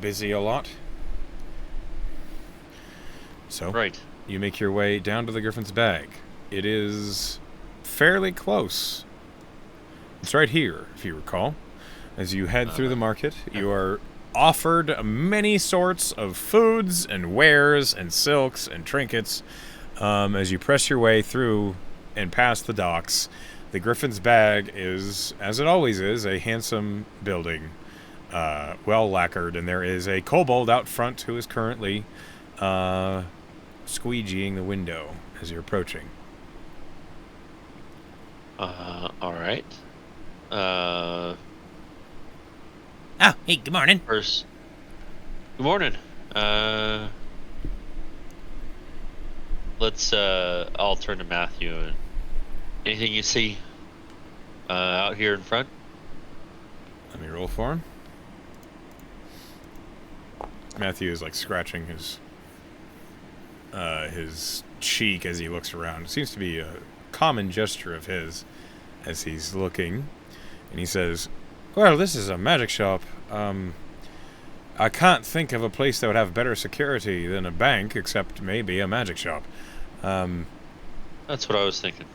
busy a lot. So, Right. you make your way down to the Griffin's Bag. It is fairly close. It's right here, if you recall. As you head through the market, you are offered many sorts of foods and wares and silks and trinkets. As you press your way through and past the docks, the Griffin's Bag is, as it always is, a handsome building, well lacquered, and there is a kobold out front who is currently squeegeeing the window as you're approaching. All right. Oh, hey, good morning. First, good morning. I'll turn to Matthew. And anything you see out here in front? Let me roll for him. Matthew is like scratching his cheek as he looks around. It seems to be a common gesture of his as he's looking. And he says, "Well, this is a magic shop. I can't think of a place that would have better security than a bank, except maybe a magic shop." That's what I was thinking.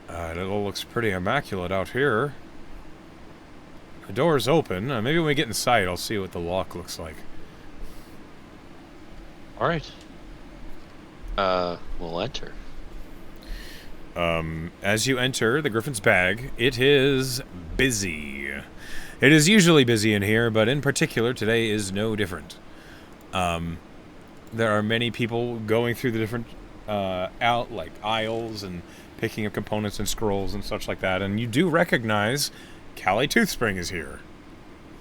It all looks pretty immaculate out here. The door's open. Maybe when we get inside, I'll see what the lock looks like. All right. We'll enter. As you enter the Griffin's Bag, it is busy. It is usually busy in here, but in particular, today is no different. There are many people going through the different aisles and picking up components and scrolls and such like that, and you do recognize Callie Toothspring is here.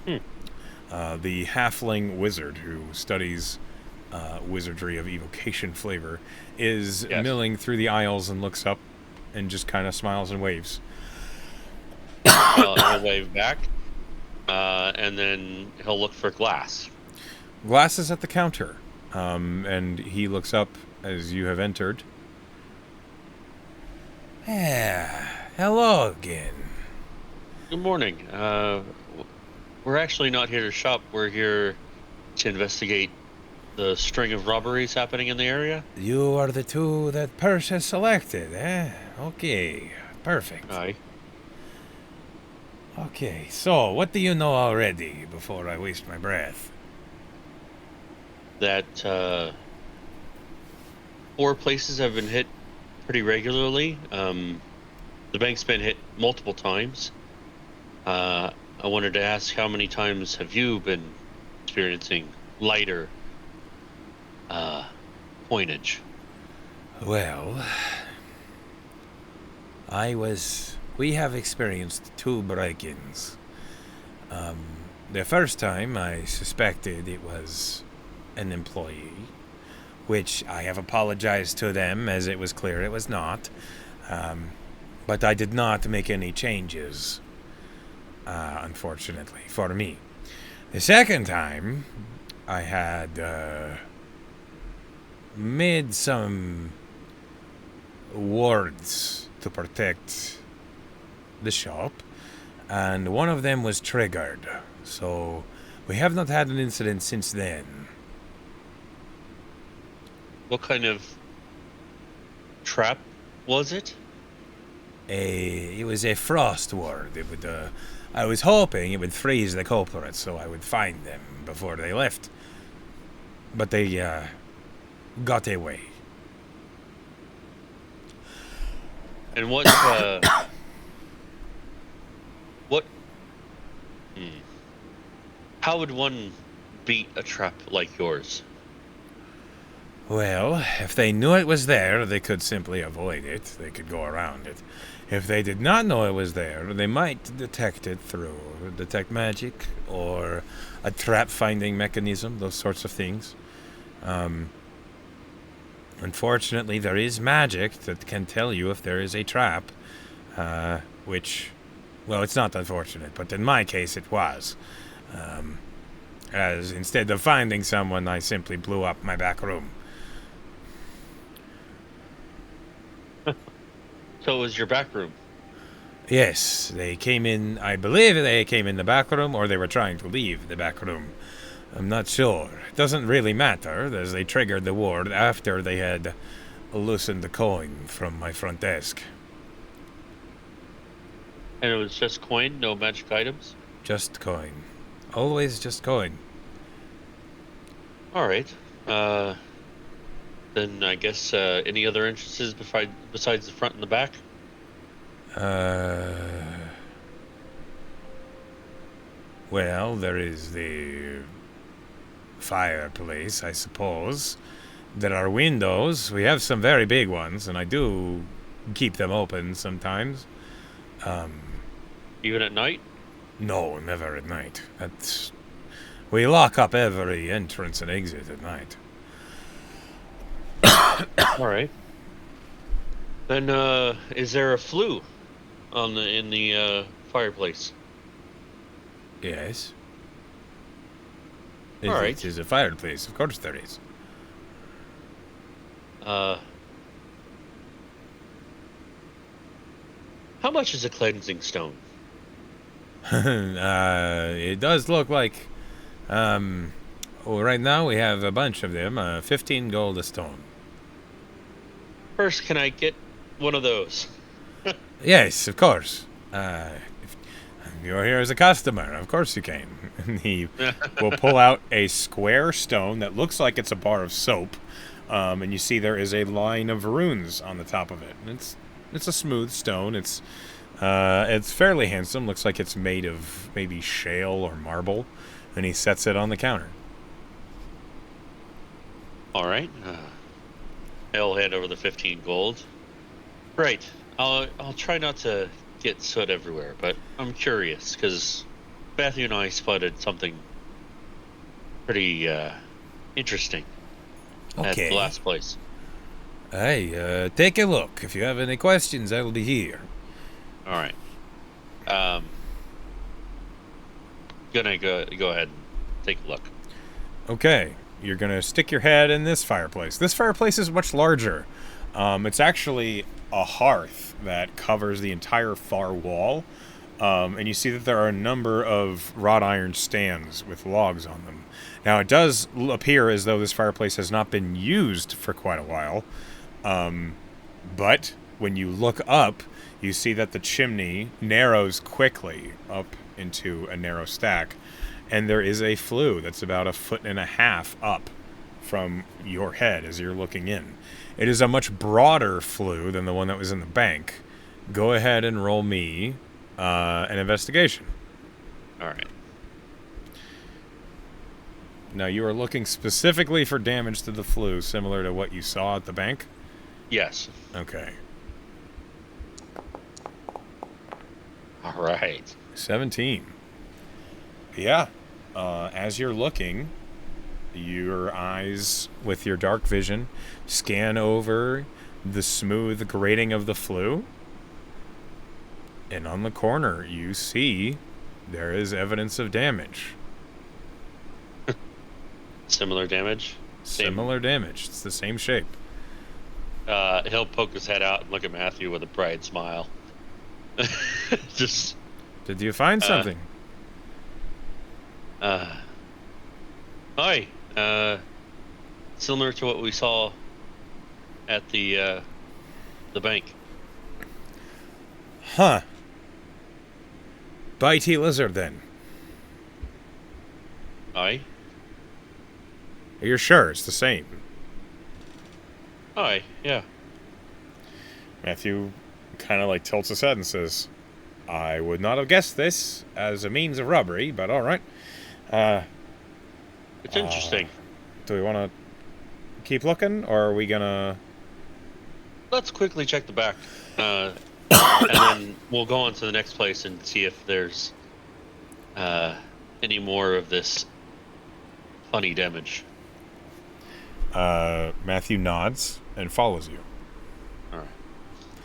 The halfling wizard who studies wizardry of evocation flavor is milling through the aisles and looks up and just kind of smiles and waves. He'll wave back, and then he'll look for Glass. Glass is at the counter, and he looks up as you have entered. Hello again. Good morning. We're actually not here to shop. We're here to investigate the string of robberies happening in the area. You are the two that Persh has selected, eh? Okay, perfect. Aye. Okay, so what do you know already before I waste my breath? That 4 places have been hit pretty regularly. The bank's been hit multiple times. I wanted to ask, how many times have you been experiencing lighter coinage? Well, we have experienced 2 break-ins. The first time I suspected it was an employee, which I have apologized to them as it was clear it was not. But I did not make any changes, unfortunately, for me. The second time, I had made some wards to protect the shop, and one of them was triggered. So we have not had an incident since then. What kind of trap was it? It was a frost ward. It would. I was hoping it would freeze the culprits so I would find them before they left. But they got away. And what what how would one beat a trap like yours? Well, if they knew it was there, they could simply avoid it. They could go around it. If they did not know it was there, they might detect it through detect magic or a trap-finding mechanism, those sorts of things. Unfortunately, there is magic that can tell you if there is a trap, which, well, it's not unfortunate, but in my case it was. As instead of finding someone, I simply blew up my back room. So it was your back room. Yes, they came in, I believe they came in the back room, or they were trying to leave the back room. I'm not sure. It doesn't really matter, as they triggered the ward after they had loosened the coin from my front desk. And it was just coin, no magic items? Just coin. Always just coin. Alright. Then I guess any other entrances besides the front and the back? Well, there is the fireplace, I suppose. There are windows. We have some very big ones, and I do keep them open sometimes. Even at night? No, never at night. We lock up every entrance and exit at night. Alright. Then is there a flue in the fireplace? Yes. All right. It is a fireplace. Of course there is. How much is a cleansing stone? It does look like... well, right now we have a bunch of them. 15 gold a stone. First, can I get one of those? Yes, of course. If you're here as a customer, of course you can. And he will pull out a square stone that looks like it's a bar of soap. And you see there is a line of runes on the top of it. And it's a smooth stone. It's fairly handsome. Looks like it's made of maybe shale or marble. And he sets it on the counter. All right. I'll hand over the 15 gold. Right. I'll try not to get soot everywhere, but I'm curious because Matthew and I spotted something pretty interesting at the last place. Hey, take a look. If you have any questions, I will be here. All right. Gonna go ahead and take a look. Okay, you're gonna stick your head in this fireplace. This fireplace is much larger. It's actually a hearth that covers the entire far wall. And you see that there are a number of wrought iron stands with logs on them. Now, it does appear as though this fireplace has not been used for quite a while. But when you look up, you see that the chimney narrows quickly up into a narrow stack, and there is a flue that's about 1.5 feet up from your head as you're looking in. It is a much broader flue than the one that was in the bank. Go ahead and roll me an investigation. All right. Now, you are looking specifically for damage to the flue, similar to what you saw at the bank? Yes. Okay. All right. 17. Yeah. As you're looking, your eyes, with your dark vision, scan over the smooth grating of the flue. And on the corner, you see there is evidence of damage. Similar damage? Similar damage. It's the same shape. He'll poke his head out and look at Matthew with a bright smile. Just. Did you find something? Hi. Similar to what we saw at the bank. Huh. Bitey lizard, then. Aye. You're sure it's the same? Aye, yeah. Matthew kind of like tilts his head and says, I would not have guessed this as a means of robbery, but all right. It's interesting. Do we want to keep looking, or are we going to... Let's quickly check the back. And then we'll go on to the next place and see if there's any more of this funny damage. Matthew nods and follows you. All right.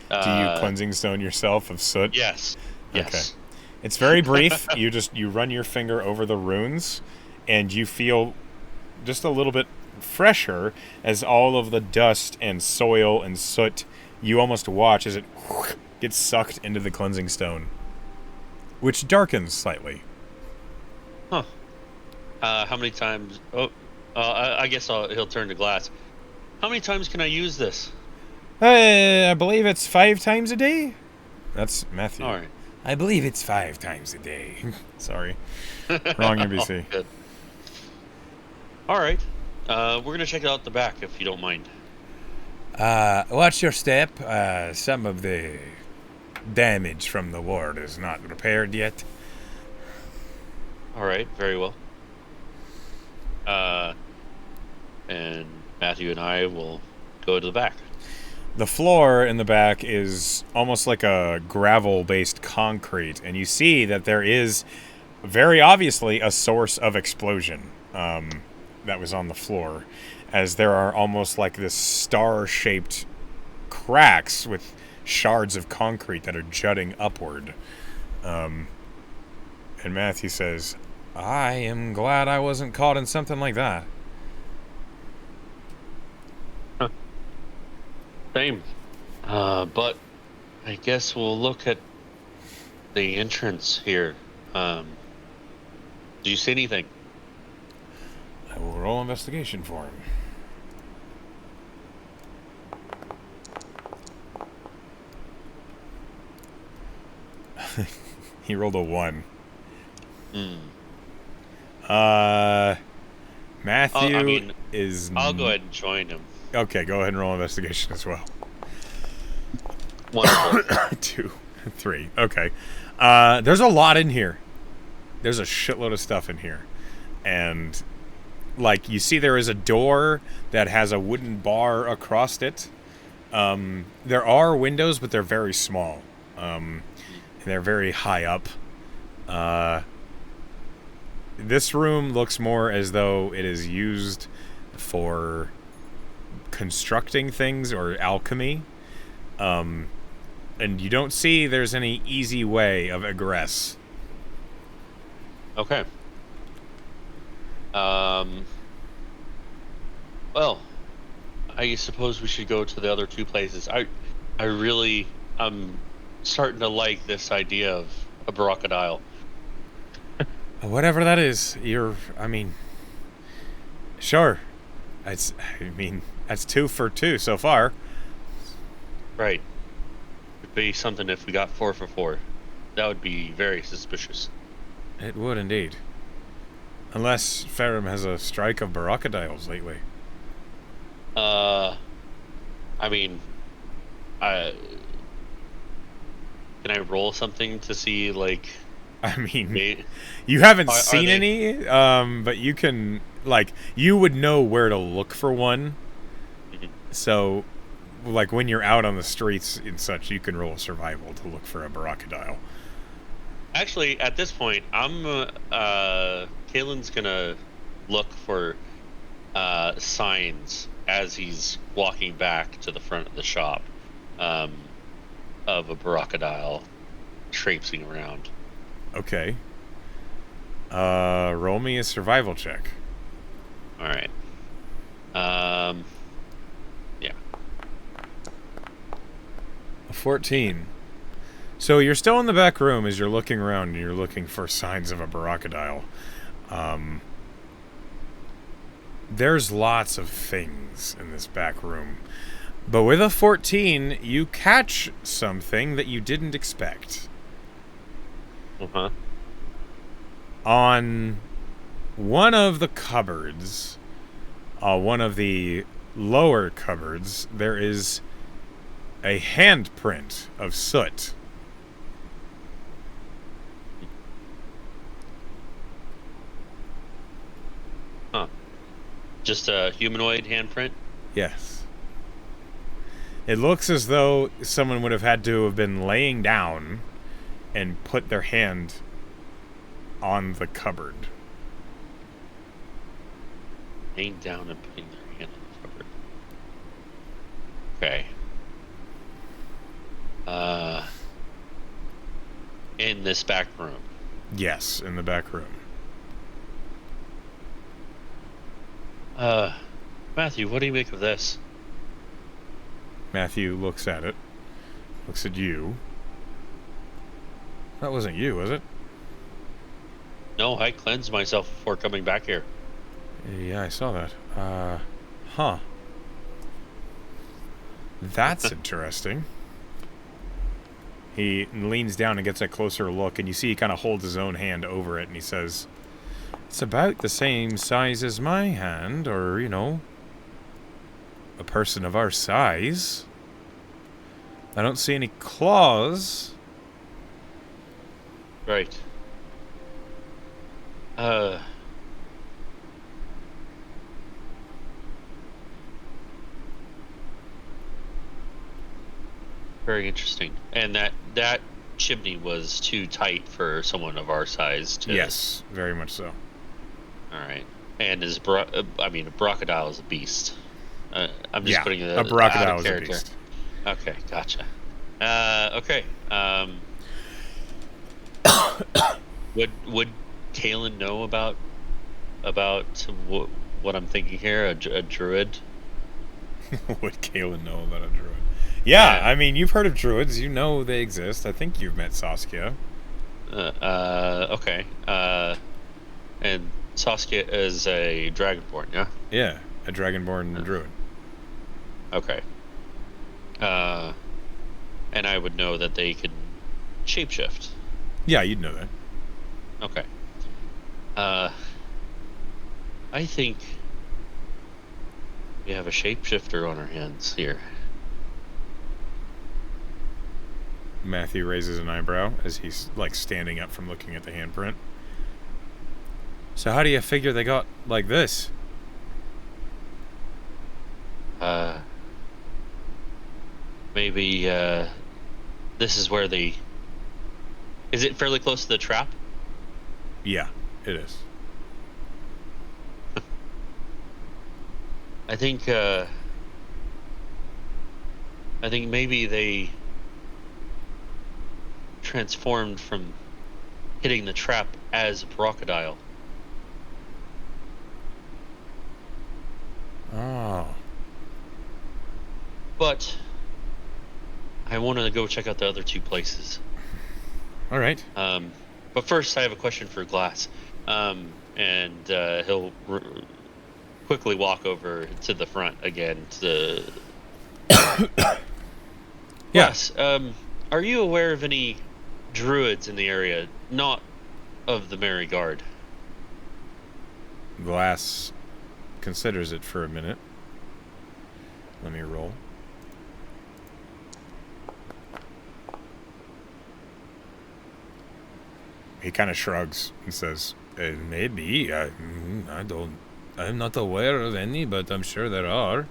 Do you cleansing stone yourself of soot? Yes. Yes. Okay. It's very brief. You run your finger over the runes, and you feel just a little bit fresher as all of the dust and soil and soot, you almost watch as it gets sucked into the cleansing stone, which darkens slightly. Huh. How many times... I guess he'll turn to glass. How many times can I use this? I believe it's 5 times a day. That's Matthew. All right. I believe it's 5 times a day. Sorry. Wrong NBC. Oh, good. All right. We're going to check out the back, if you don't mind. Watch your step. Some of the damage from the ward is not repaired yet. All right. Very well. And Matthew and I will go to the back. The floor in the back is almost like a gravel-based concrete, and you see that there is very obviously a source of explosion that was on the floor, as there are almost like this star-shaped cracks with shards of concrete that are jutting upward. And Matthew says, I am glad I wasn't caught in something like that. Same. But I guess we'll look at the entrance here. Do you see anything? I will roll investigation for him. He rolled a 1. Matthew is... I'll go ahead and join him. Okay, go ahead and roll investigation as well. Wonderful. 2, 3. Okay. There's a lot in here. There's a shitload of stuff in here. And, like, you see there is a door that has a wooden bar across it. There are windows, but they're very small. And they're very high up. This room looks more as though it is used for constructing things or alchemy. And you don't see there's any easy way of egress. Okay. Well, I suppose we should go to the other 2 places. I'm starting to like this idea of a crocodile. Whatever that is, sure. That's 2 for 2 so far. Right. be something if we got 4 for 4. That would be very suspicious. It would indeed. Unless Ferrum has a strike of barocadiles lately. I mean, I can I roll something to see like I mean, may, you haven't are seen they any, but you can, like, you would know where to look for one. Mhm. So, like, when you're out on the streets and such, you can roll survival to look for a barocadile. Actually, at this point, I'm Kaelan's gonna look for signs as he's walking back to the front of the shop um, of a barocadile traipsing around. Okay. Roll me a survival check. All right. Yeah. A 14. So you're still in the back room as you're looking around and you're looking for signs of a barocadile. There's lots of things in this back room. But with a 14, you catch something that you didn't expect. Uh-huh. On one of the cupboards, one of the lower cupboards, there is a handprint of soot. Huh. Just a humanoid handprint? Yes. It looks as though someone would have had to have been laying down and put their hand on the cupboard. Laying down and putting their hand on the cupboard. Okay. In this back room. Yes, in the back room. Matthew, what do you make of this? Matthew looks at it. Looks at you. That wasn't you, was it? No, I cleansed myself before coming back here. Yeah, I saw that. Huh. That's interesting. He leans down and gets a closer look, and you see he kind of holds his own hand over it, and he says, "It's about the same size as my hand, or, you know, a person of our size. I don't see any claws." Right. Very interesting. And that chimney was too tight for someone of our size to. Yes, very much so. All right. And a crocodile is a beast. I'm just Yeah, putting a it barocadile out of is a character. beast. Okay, gotcha. Okay. Would Kaelan know about what I'm thinking here? A druid? Would Kaelan know about a druid? Yeah, Yeah. I mean, you've heard of druids. You know they exist. I think you've met Saskia. Okay. And Saskia is a dragonborn, yeah? Yeah, a dragonborn druid. Okay. And I would know that they can shapeshift. Yeah, you'd know that. Okay. I think we have a shapeshifter on our hands here. Matthew raises an eyebrow as he's, like, standing up from looking at the handprint. So how do you figure they got like this? Maybe, this is where they... Is it fairly close to the trap? Yeah, it is. I think maybe they transformed from hitting the trap as a crocodile. Oh. But I want to go check out the other two places. All right. But first, I have a question for Glass. And he'll quickly walk over to the front again to Yeah. Glass, Are you aware of any druids in the area, not of the Merry Guard? Glass considers it for a minute. Let me roll. He kind of shrugs and says, maybe. I'm not aware of any, but I'm sure there are.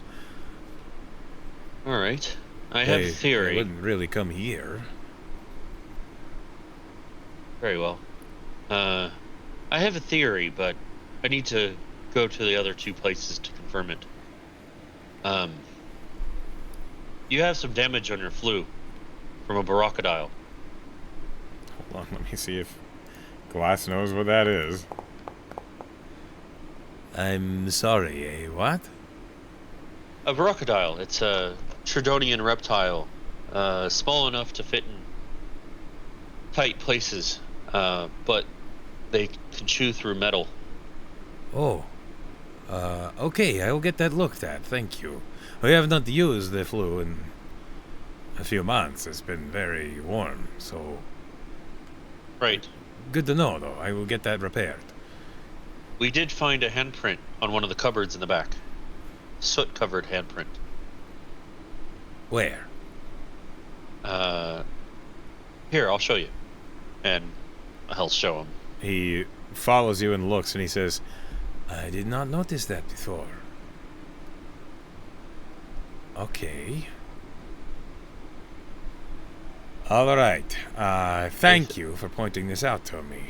All right. I have a They theory. wouldn't really come here. Very well. I have a theory, but I need to go to the other two places to confirm it. You have some damage on your flue from a barracadile. Hold on, let me see if Glass knows what that is. I'm sorry, what? A barracadile. It's a Tridonian reptile, small enough to fit in tight places, but they can chew through metal. Oh. Okay, I will get that looked at, thank you. We have not used the flu in a few months. It's been very warm, so... Right. Good to know, though. I will get that repaired. We did find a handprint on one of the cupboards in the back. Soot-covered handprint. Where? Here, I'll show you. And I'll show him. He follows you and looks, and he says, I did not notice that before. Okay. All right. Thank you for pointing this out to me.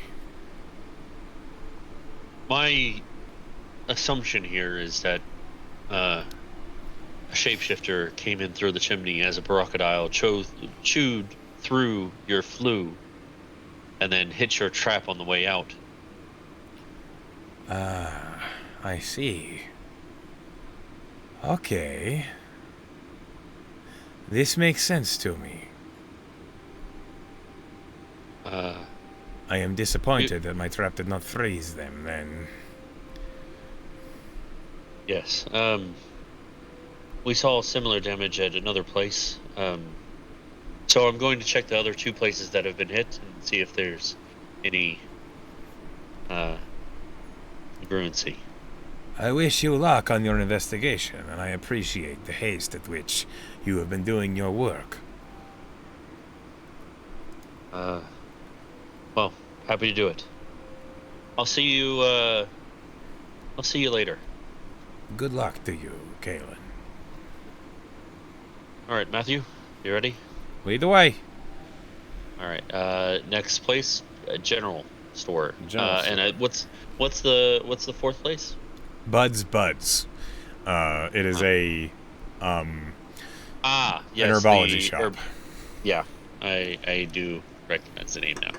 My assumption here is that a shapeshifter came in through the chimney as a barracadile, chewed through your flue, and then hit your trap on the way out. I see. Okay. This makes sense to me. I am disappointed that my trap did not freeze them then. Yes. We saw similar damage at another place. So I'm going to check the other two places that have been hit and see if there's any congruency. I wish you luck on your investigation, and I appreciate the haste at which you have been doing your work. Well, happy to do it. I'll see you later. Good luck to you, Kaelan. All right, Matthew, you ready? Lead the way. All right. Next place, general store. General store. And what's the fourth place? Bud's. It is a Yes, an herbology shop. Yeah, I do recognize the name now.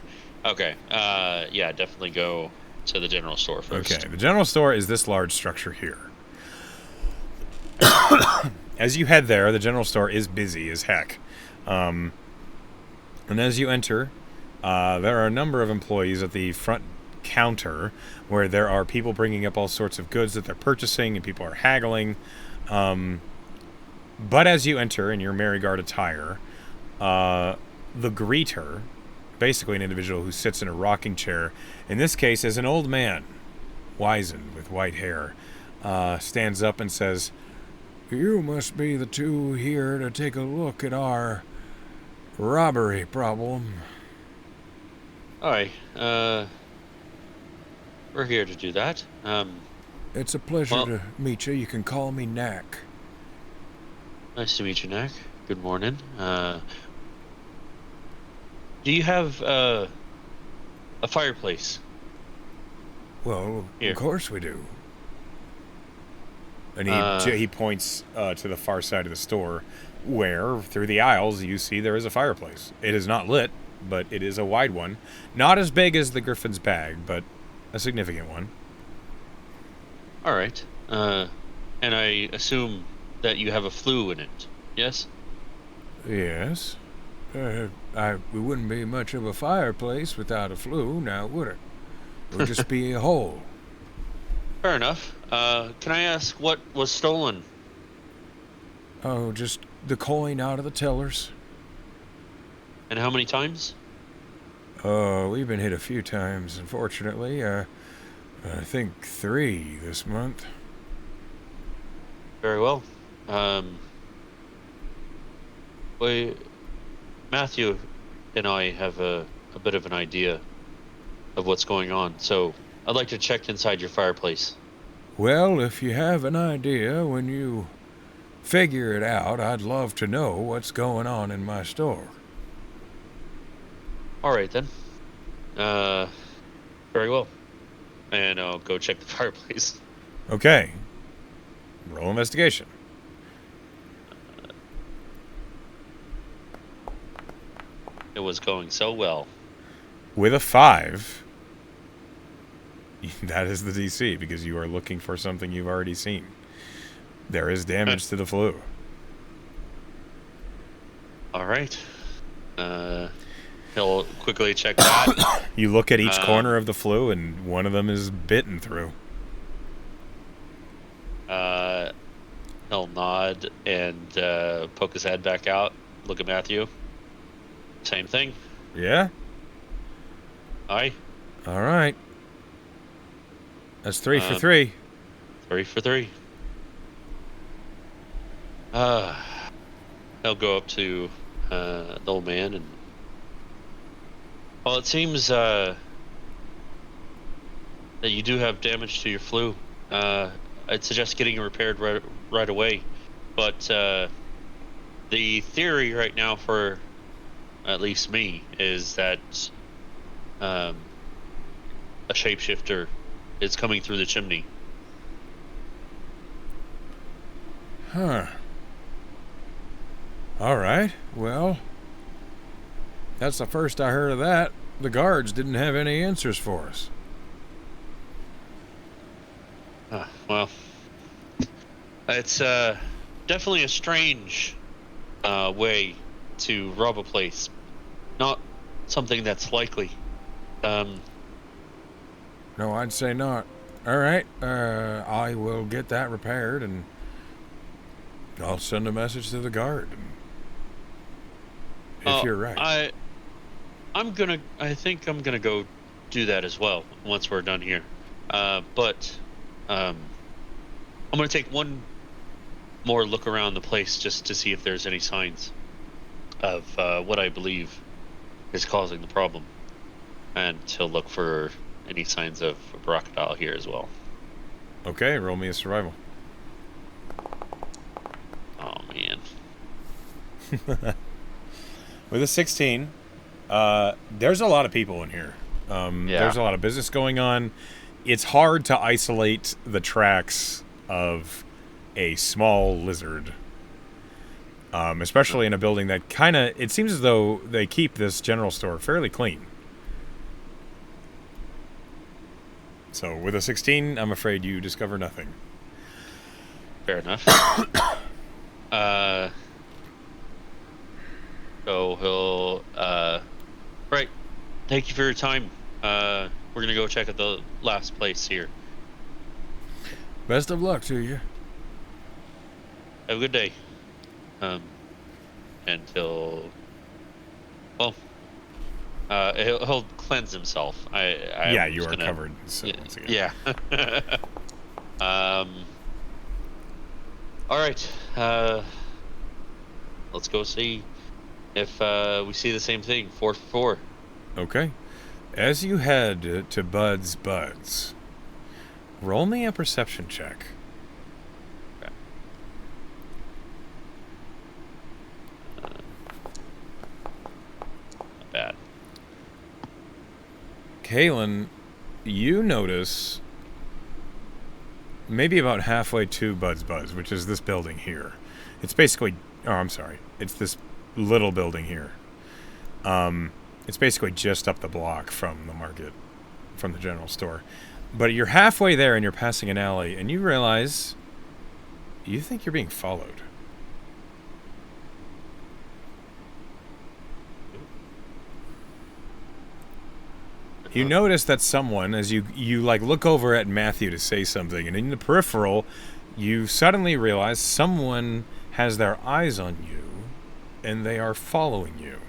Okay. Yeah, definitely go to the general store first. Okay, the general store is this large structure here. As you head there, the general store is busy as heck. And as you enter, there are a number of employees at the front counter where there are people bringing up all sorts of goods that they're purchasing and people are haggling. But as you enter in your Merry Guard attire, the greeter, basically an individual who sits in a rocking chair, in this case is an old man, wizened with white hair, stands up and says, "You must be the two here to take a look at our robbery problem." Hi. We're here to do that. It's a pleasure Well- to meet you. You can call me Knack. Nice to meet you, Nick. Good morning. Do you have a fireplace? Well, Here. of course we do. And he points to the far side of the store, where through the aisles you see there is a fireplace. It is not lit, but it is a wide one, not as big as the Griffin's bag, but a significant one. All right. And I assume that you have a flue in it. Yes. Yes. We wouldn't be much of a fireplace without a flue, now would it? It would just be a hole. Fair enough. Can I ask what was stolen? Oh, just the coin out of the tellers. And how many times? We've been hit a few times, unfortunately. I think 3 this month. Very well. We, Matthew and I have a bit of an idea of what's going on, so I'd like to check inside your fireplace. Well, if you have an idea when you figure it out, I'd love to know what's going on in my store. All right, then. Very well. And I'll go check the fireplace. Okay. Roll investigation. It was going so well. With a 5, that is the DC because you are looking for something you've already seen. There is damage to the flue. All right. He'll quickly check that. You look at each corner of the flue, and one of them is bitten through. He'll nod and poke his head back out. Look at Matthew. Same thing. Yeah? Aye. All right. That's 3 for 3. 3 for 3. He'll go up to the old man and... Well, it seems that you do have damage to your flue. I'd suggest getting it repaired right away. But the theory right now for at least me is that a shapeshifter is coming through the chimney. Huh. All right. Well, that's the first I heard of that. The guards didn't have any answers for us. Well, it's definitely a strange way to rob a place. Not something that's likely. No, I'd say not. All right. I will get that repaired, and I'll send a message to the guard. If you're right. I think I'm gonna go do that as well once we're done here. But I'm gonna take one more look around the place just to see if there's any signs of what I believe is causing the problem, and to look for any signs of a crocodile here as well. Okay, roll me a survival. Oh man. With a 16, there's a lot of people in here. There's a lot of business going on. It's hard to isolate the tracks of a small lizard, especially in a building that kind of... It seems as though they keep this general store fairly clean. So with a 16, I'm afraid you discover nothing. Fair enough. So he'll right. Thank you for your time. We're gonna go check out the last place here. Best of luck to you. Have a good day. And he'll cleanse himself. Yeah, you are covered. So once again. Yeah. All right. Let's go see if we see the same thing. 4 for 4. Okay. As you head to Bud's, roll me a perception check. Okay. Not bad. Kaelan, you notice maybe about halfway to Bud's, which is this building here. It's basically... Oh, I'm sorry. It's this little building here. It's basically just up the block from the market, from the general store. But you're halfway there and you're passing an alley and you realize you think you're being followed. You notice that someone, as you like look over at Matthew to say something, and in the peripheral, you suddenly realize someone has their eyes on you, and they are following you.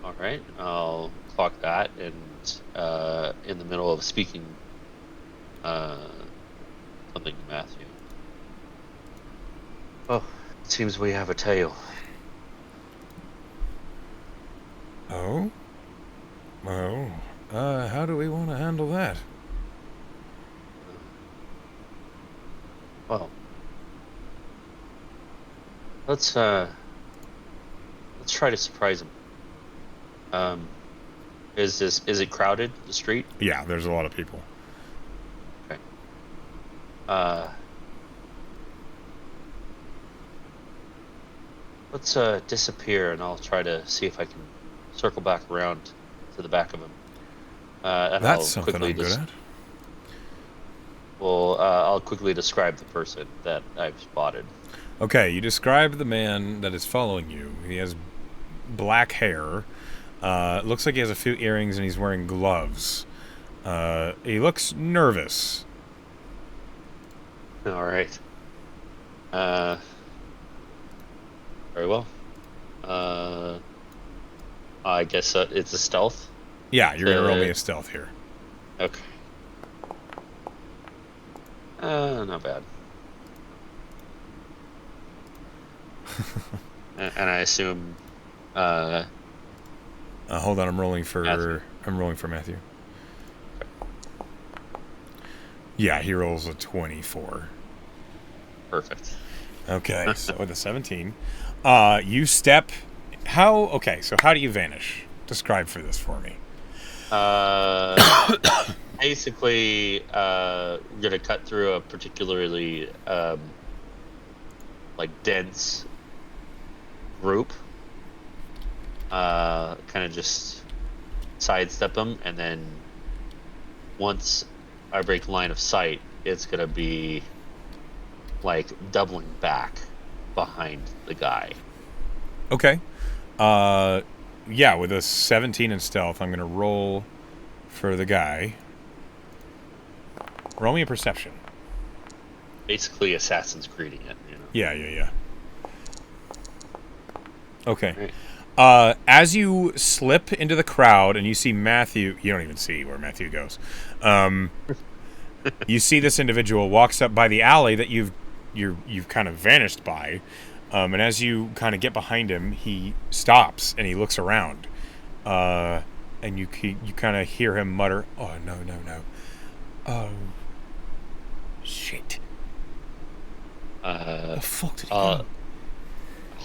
All right, I'll clock that, and in the middle of speaking uh, something to Matthew. Oh, it seems we have a tail. Oh? Oh. How do we want to handle that? Well, let's try to surprise him. Um, is it crowded, the street? Yeah, there's a lot of people. Okay. Uh, let's disappear, and I'll try to see if I can circle back around to the back of him. And That's I'll something quickly I'm good at. I'll quickly describe the person that I've spotted. Okay, you described the man that is following you. He has black hair. Looks like he has a few earrings and he's wearing gloves. He looks nervous. All right. Uh, very well. I guess it's a stealth. Yeah, you're gonna roll me a stealth here. Okay. Not bad. And I assume. Hold on, I'm rolling for Matthew. Matthew. Yeah, he rolls a 24. Perfect. Okay, so with a 17, you step. Okay, so how do you vanish? Describe for this for me. Basically, we're gonna cut through a particularly like dense group. Kind of just sidestep them, and then once I break line of sight, it's gonna be like doubling back behind the guy. Okay. Yeah, with a 17 in stealth, I'm gonna roll for the guy. Roll me a perception. Basically, Assassin's Creeding it. You know? Yeah. Okay. Right. As you slip into the crowd and you see Matthew, you don't even see where Matthew goes. You see this individual walks up by the alley that you've kind of vanished by, and as you kind of get behind him, he stops and he looks around, and you kind of hear him mutter, "Oh no, oh shit, the fuck did he go?" I'll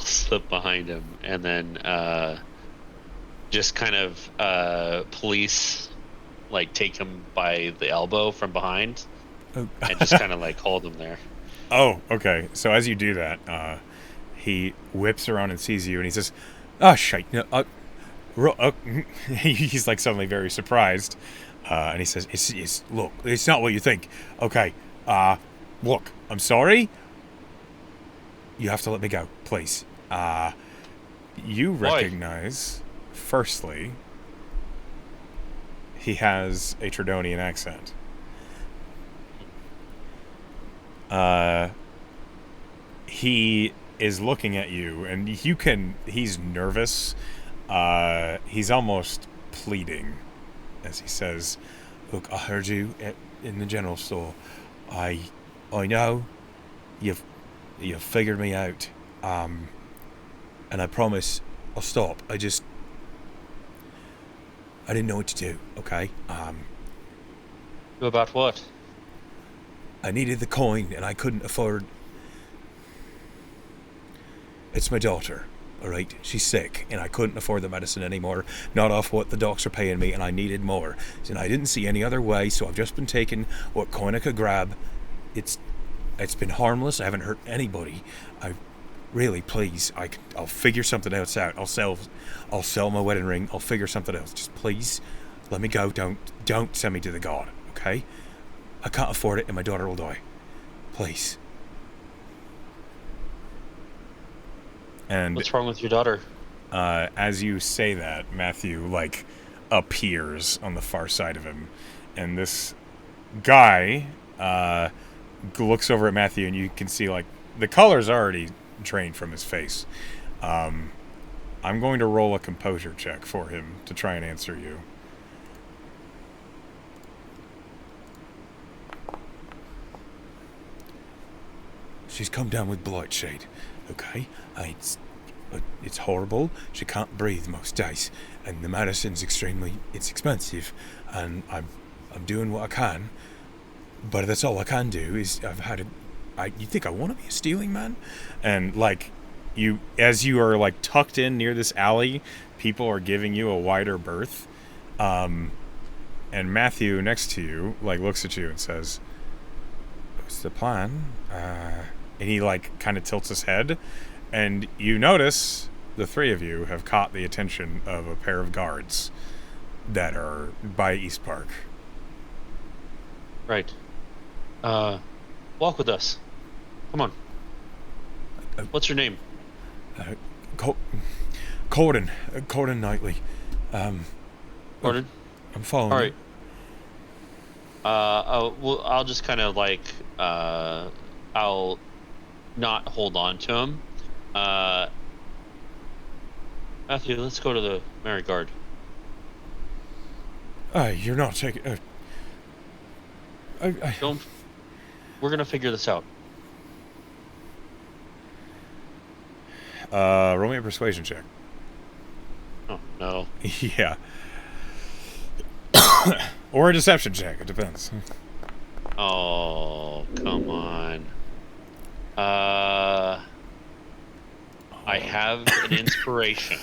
slip behind him, and then just kind of police like take him by the elbow from behind Oh. and just kind of like hold him there. Oh, okay. So as you do that, he whips around and sees you, and he says, "Oh shit!" No, he's like suddenly very surprised, and he says, "It's look, it's not what you think. Okay, look, I'm sorry. You have to let me go, please. You recognize, firstly, he has a Tridonian accent. He is looking at you, and he's nervous. He's almost pleading as he says, "Look, I heard you in the general store. I know you've figured me out. And I promise I'll stop. I didn't know what to do, okay? About what? I needed the coin and I couldn't afford. It's my daughter, alright? She's sick and I couldn't afford the medicine anymore. Not off what the docs are paying me, and I needed more. And I didn't see any other way, so I've just been taking what coin I could grab. It's been harmless. I haven't hurt anybody. Really, please, I'll figure something else out. I'll sell my wedding ring. I'll figure something else. Just please, let me go. Don't send me to the god, okay? I can't afford it, and my daughter will die. Please." And What's wrong with your daughter? as you say that, Matthew like appears on the far side of him, and this guy looks over at Matthew, and you can see like the color's already drained from his face. I'm going to roll a composure check for him to try and answer you. She's come down with Blightshade, okay? It's horrible. She can't breathe most days, and the medicine's it's expensive, and I'm doing what I can, but that's all I can do. Is you think I want to be a stealing man? And like, as you are like tucked in near this alley, people are giving you a wider berth, and Matthew next to you like looks at you and says, "What's the plan?" And he like kind of tilts his head, and you notice the three of you have caught the attention of a pair of guards that are by East Park. Right. Walk with us. Come on. What's your name? Corden Knightley. Gordon? I'm following. All right. Well, I'll just kind of like, I'll not hold on to him. Matthew, let's go to the Merry Guard. You're not taking. Don't. We're gonna figure this out. Roll me a persuasion check. Oh no. Yeah. Or a deception check. It depends. Oh, come on. I have an inspiration.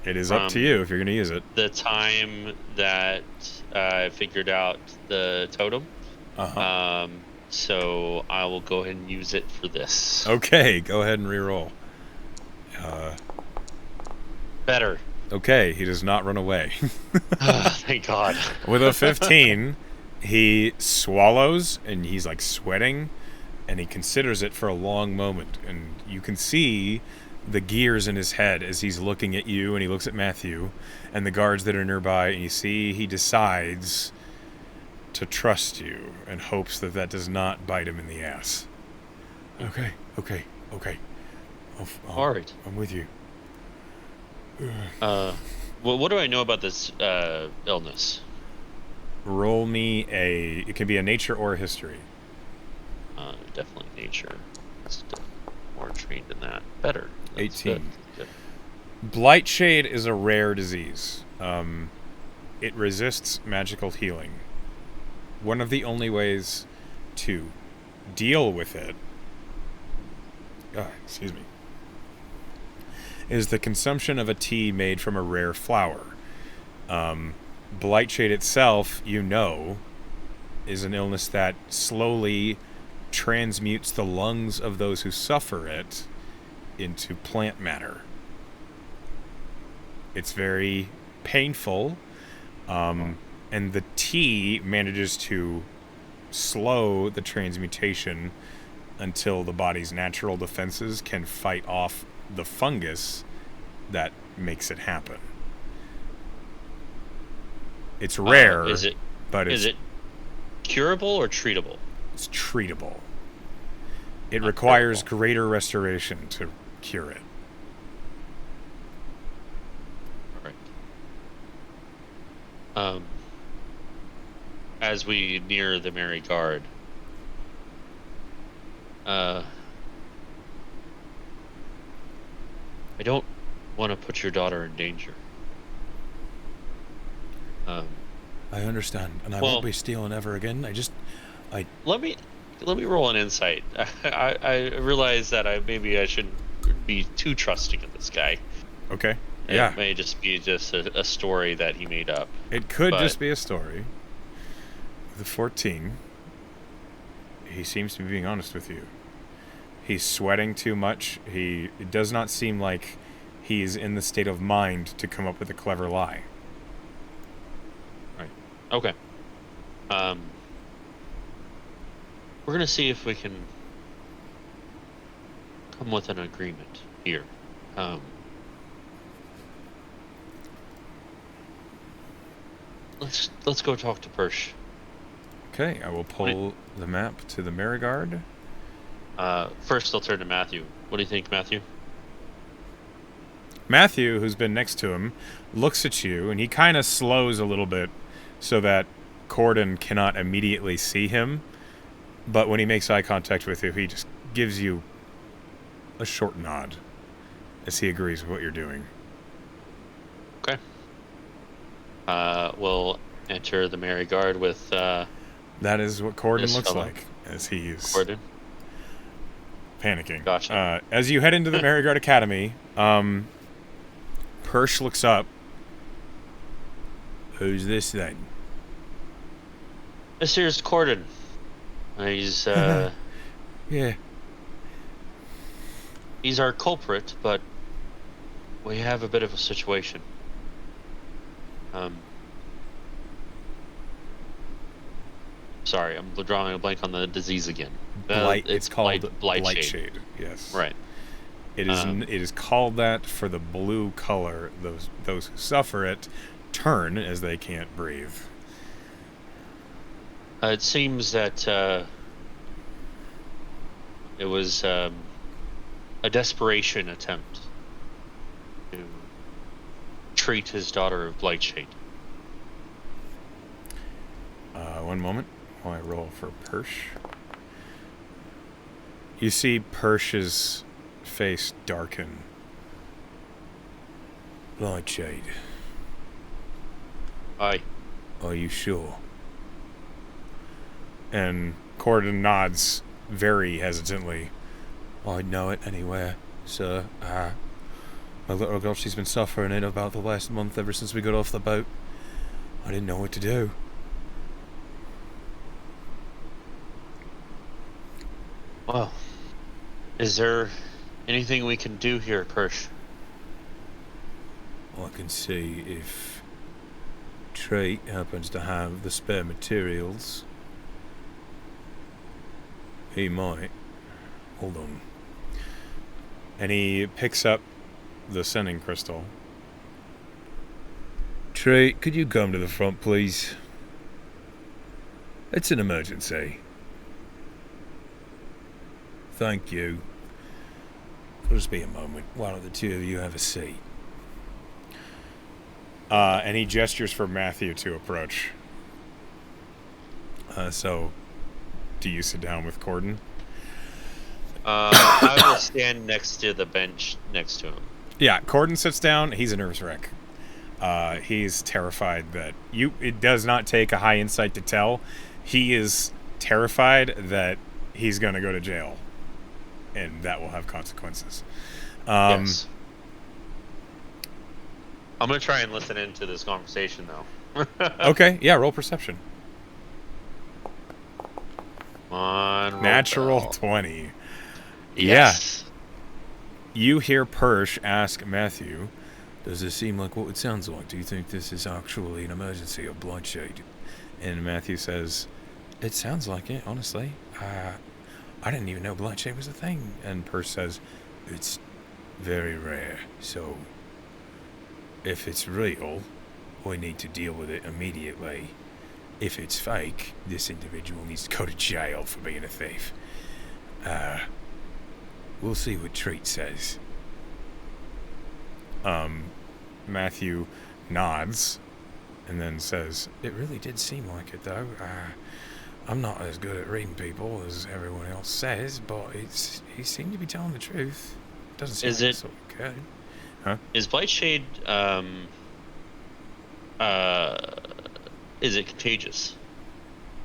It is up to you if you're going to use it. The time that I figured out the totem. Uh-huh. So I will go ahead and use it for this. Okay, go ahead and re-roll. Better. Okay, he does not run away. Thank God. With a 15, he swallows, and he's like sweating, and he considers it for a long moment. And you can see the gears in his head as he's looking at you, and he looks at Matthew and the guards that are nearby, and you see he decides to trust you and hopes that that does not bite him in the ass. Okay. All right. I'm with you. Well, what do I know about this illness? Roll me it can be a nature or a history. Definitely nature. It's more trained in that. Better. That's 18. Good. Blightshade is a rare disease. It resists magical healing. One of the only ways to deal with it, is the consumption of a tea made from a rare flower. Blightshade itself, is an illness that slowly transmutes the lungs of those who suffer it into plant matter. It's very painful, and the tea manages to slow the transmutation until the body's natural defenses can fight off the fungus that makes it happen. It's rare, Is it curable or treatable? It's treatable. It requires greater restoration to cure it. All right. As we near the Merry Guard, I don't want to put your daughter in danger. I understand, and I won't be stealing ever again. Let me roll an insight. I realize that maybe I shouldn't be too trusting of this guy. Okay. It may just be a story that he made up. It could just be a story. With a 14, he seems to be being honest with you. He's sweating too much. It does not seem like he's in the state of mind to come up with a clever lie. Right. Okay. We're gonna see if we can come with an agreement here. Let's go talk to Persh. Okay, I will pull the map to the Merry Guard. First, I'll turn to Matthew. What do you think, Matthew? Matthew, who's been next to him, looks at you, and he kind of slows a little bit so that Corden cannot immediately see him. But when he makes eye contact with you, he just gives you a short nod as he agrees with what you're doing. Okay. We'll enter the Merry Guard with That is what Corden this looks fellow. like as he's Corden. panicking. Gotcha. As you head into the Merry Guard Academy, Persh looks up. Who's this then? This here's Corden. He's Yeah. he's our culprit, but we have a bit of a situation. Sorry, I'm drawing a blank on the disease again. It's called Blightshade. Shade. Yes. Right. It is called that for the blue color those who suffer it turn as they can't breathe. It seems that it was a desperation attempt to treat his daughter of Blightshade. One moment while I roll for Persh. You see Persh's face darken. Lightshade, Aye. are you sure? And Corden nods very hesitantly. I'd know it anywhere, sir. My little girl, she's been suffering it about the last month ever since we got off the boat. I didn't know what to do. Well, is there anything we can do here, Persh? I can see if Treat happens to have the spare materials. He might. Hold on. And he picks up the sending crystal. Treat, could you come to the front, please? It's an emergency. Thank you. It'll just be a moment. Why don't the two of you have a seat? And he gestures for Matthew to approach. So, do you sit down with Corden? I will stand next to the bench next to him. Yeah, Corden sits down. He's a nervous wreck. He's terrified that it does not take a high insight to tell. He is terrified that he's going to go to jail, and that will have consequences. Yes. I'm going to try and listen into this conversation, though. Okay, yeah, roll perception. Natural bell. 20. Yes. Yeah. You hear Persh ask Matthew, does this seem like what it sounds like? Do you think this is actually an emergency of Blightshade? And Matthew says, it sounds like it, honestly. I didn't even know Blightshade was a thing. And Persh says, it's very rare, so if it's real, we need to deal with it immediately. If it's fake, this individual needs to go to jail for being a thief. We'll see what Treat says. Matthew nods and then says, it really did seem like it, though. I'm not as good at reading people as everyone else says, but he seemed to be telling the truth. Doesn't seem Is like it- it's so good. Huh? Is Blightshade, is it contagious?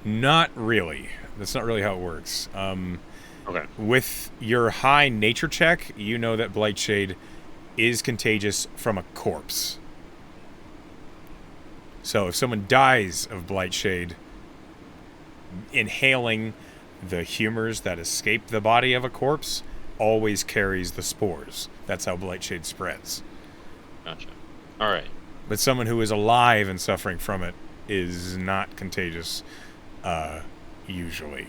Not really. That's not really how it works. Okay. With your high nature check, you know that Blightshade is contagious from a corpse. So if someone dies of Blightshade, inhaling the humors that escape the body of a corpse always carries the spores. That's how Blightshade spreads. Gotcha. All right. But someone who is alive and suffering from it is not contagious, usually.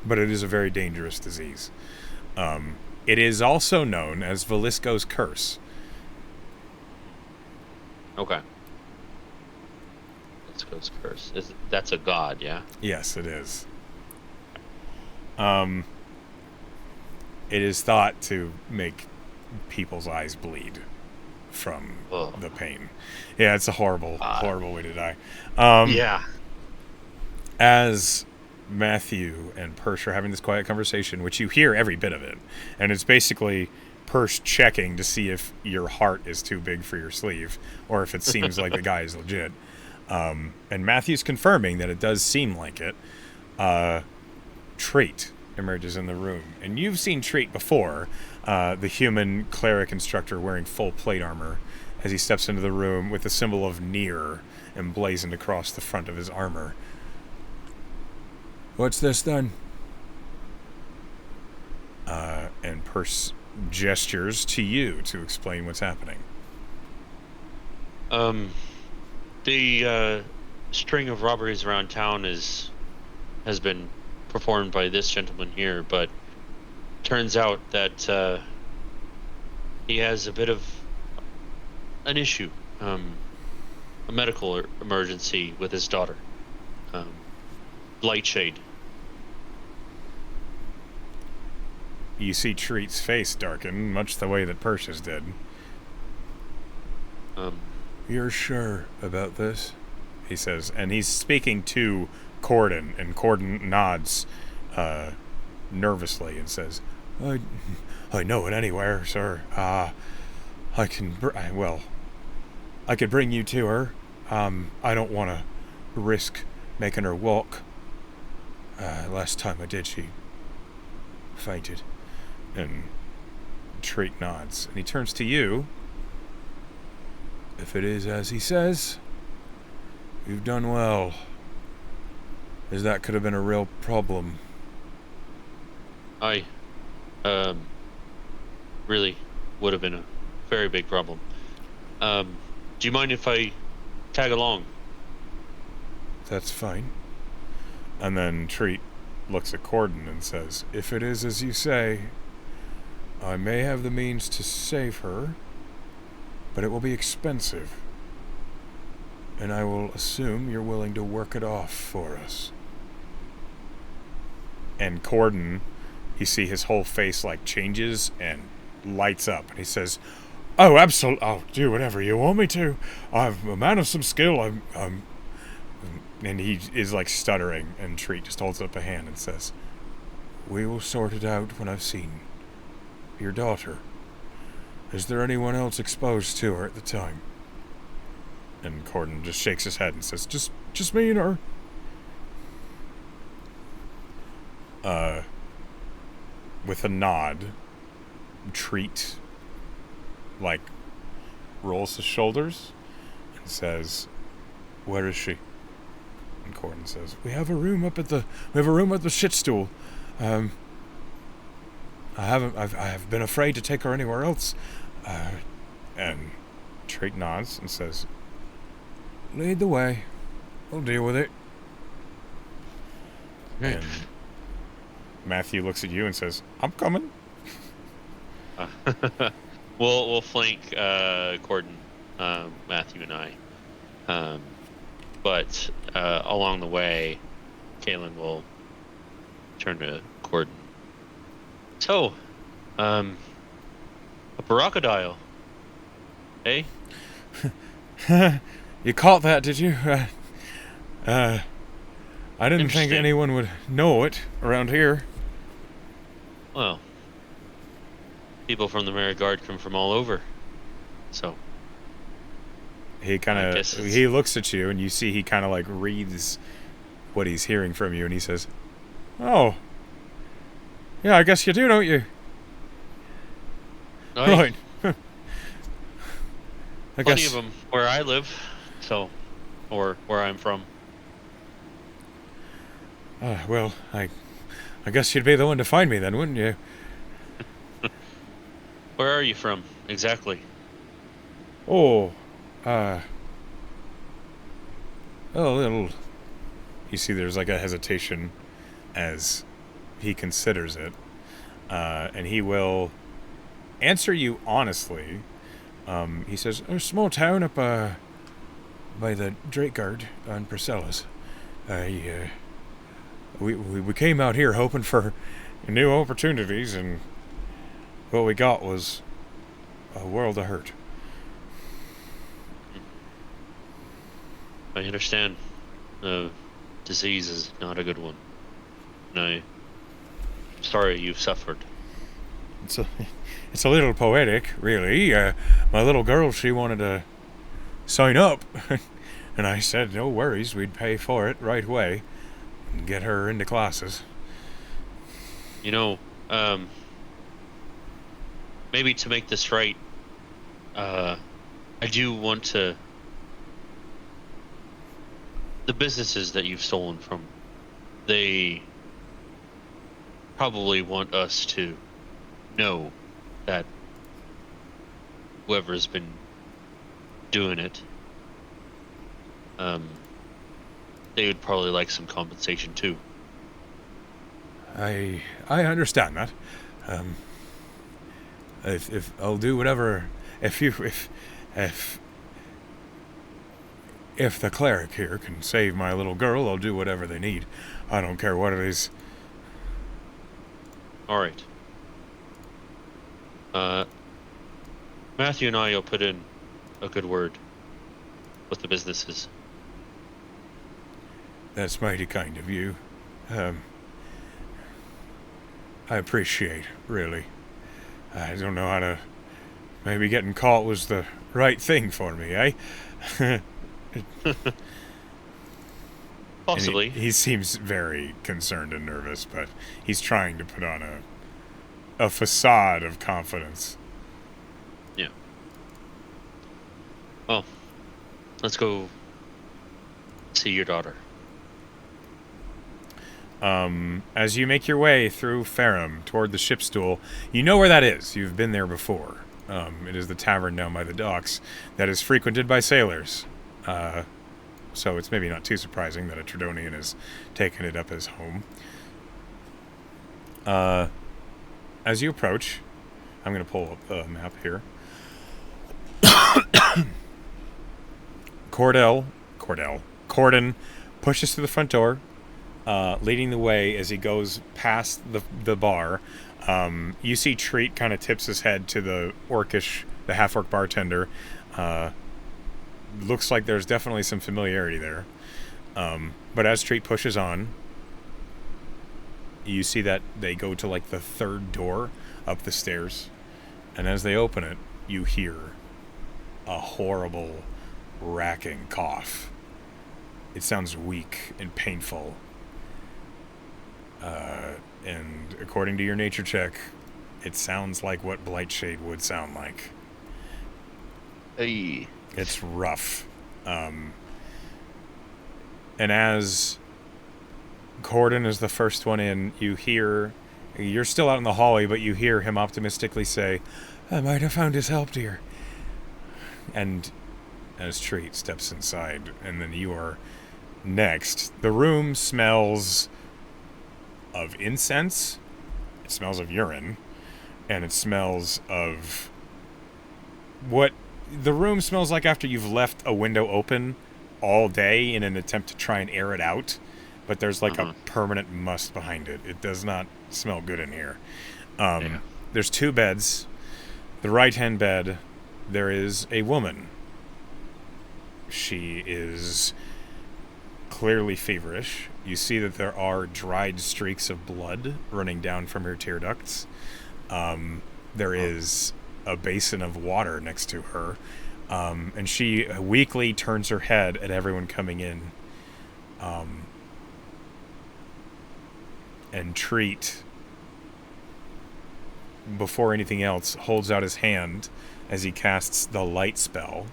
But it is a very dangerous disease. It is also known as Velisco's Curse. Okay. Let's go curse. That's a god, yeah? Yes, it is. It is thought to make people's eyes bleed from Oh. the pain. Yeah, it's a horrible way to die. Yeah. As Matthew and Persh are having this quiet conversation, which you hear every bit of it, and it's basically Persh checking to see if your heart is too big for your sleeve or if it seems like the guy is legit. And Matthew's confirming that it does seem like it. Trait emerges in the room, and you've seen Trait before, the human cleric instructor wearing full plate armor, as he steps into the room with the symbol of Near emblazoned across the front of his armor. What's this then? And Persh gestures to you to explain what's happening. The string of robberies around town has been performed by this gentleman here, but turns out that he has a bit of an issue, a medical emergency with his daughter, Lightshade. You see Treat's face darken, much the way that Persh's did. You're sure about this? He says, and he's speaking to Corden, and Corden nods nervously and says, I know it anywhere, sir. I could bring you to her. I don't want to risk making her walk. Last time I did, she fainted. And Treat nods, and he turns to you. If it is as he says, you've done well, as that could have been a real problem. I really would have been a very big problem. Do you mind if I tag along? That's fine. And then Treat looks at Corden and says, if it is as you say, I may have the means to save her, but it will be expensive. And I will assume you're willing to work it off for us. And Corden, you see his whole face like changes and lights up. And he says, oh, absolutely, I'll do whatever you want me to. I'm a man of some skill. I'm and he is like stuttering, and Treat just holds up a hand and says, we will sort it out when I've seen your daughter. Is there anyone else exposed to her at the time? And Corden just shakes his head and says, just me and her. With a nod, Treat, like, rolls his shoulders and says, where is she? And Corden says, we have a room at the shit stool. I've been afraid to take her anywhere else. And Treat nods and says, lead the way. We'll deal with it. Right. And Matthew looks at you and says, I'm coming. We'll flank Corden, Matthew and I. But along the way, Kaelan will turn to Corden. So, a baracadile, eh? You caught that, did you? I didn't think Interesting. anyone would know it around here. Well, people from the Merit Guard come from all over, so He kind I of guess it's- he looks at you, and you see he kind of like reads what he's hearing from you, and he says, "Oh, yeah, I guess you do, don't you?" I- Right. I plenty guess. of them where I live, so, or where I'm from. Well, I guess you'd be the one to find me then, wouldn't you? Where are you from exactly? Oh, a little. You see, there's like a hesitation as he considers it, and he will answer you honestly. He says, "A small town up by the Drake Guard on Priscilla's. We came out here hoping for new opportunities, and what we got was a world of hurt. I understand. The disease is not a good one. And I'm sorry you've suffered. It's a, it's a little poetic, really. My little girl, she wanted to sign up, and I said no worries, we'd pay for it right away and get her into classes. You know, maybe to make this right, I do want to. The businesses that you've stolen from, they probably want us to know that whoever's been doing it, they would probably like some compensation too. I understand that. If I'll do whatever, if if the cleric here can save my little girl, I'll do whatever they need. I don't care what it is. All right. Matthew and I will put in a good word with the businesses. That's mighty kind of you. I appreciate, really. I don't know how to. Maybe getting caught was the right thing for me, eh? Possibly. He seems very concerned and nervous, but he's trying to put on a facade of confidence. Yeah. Well, let's go see your daughter. As you make your way through Ferrum toward the ship stool, you know where that is. You've been there before. It is the tavern down by the docks that is frequented by sailors. So it's maybe not too surprising that a Tredonian has taken it up as home. As you approach, I'm going to pull up the map here. Corden pushes through the front door, leading the way as he goes past the bar. You see Treat kind of tips his head to the half-orc bartender. Looks like there's definitely some familiarity there. But as Treat pushes on, you see that they go to like the third door up the stairs. And as they open it, you hear a horrible, racking cough. It sounds weak and painful. And according to your nature check, it sounds like what Blightshade would sound like. Hey. It's rough. And as Corden is the first one in, you're still out in the hallway, but you hear him optimistically say, "I might have found his help, dear." And as Treat steps inside, and then you are next. The room smells of incense, it smells of urine, and it smells of what the room smells like after you've left a window open all day in an attempt to try and air it out, but there's like a permanent must behind it. It does not smell good in here. There's two beds. The right-hand bed, there is a woman. She is clearly feverish. You see that there are dried streaks of blood running down from her tear ducts. There is a basin of water next to her, and she weakly turns her head at everyone coming in. And Treat, before anything else, holds out his hand as he casts the light spell,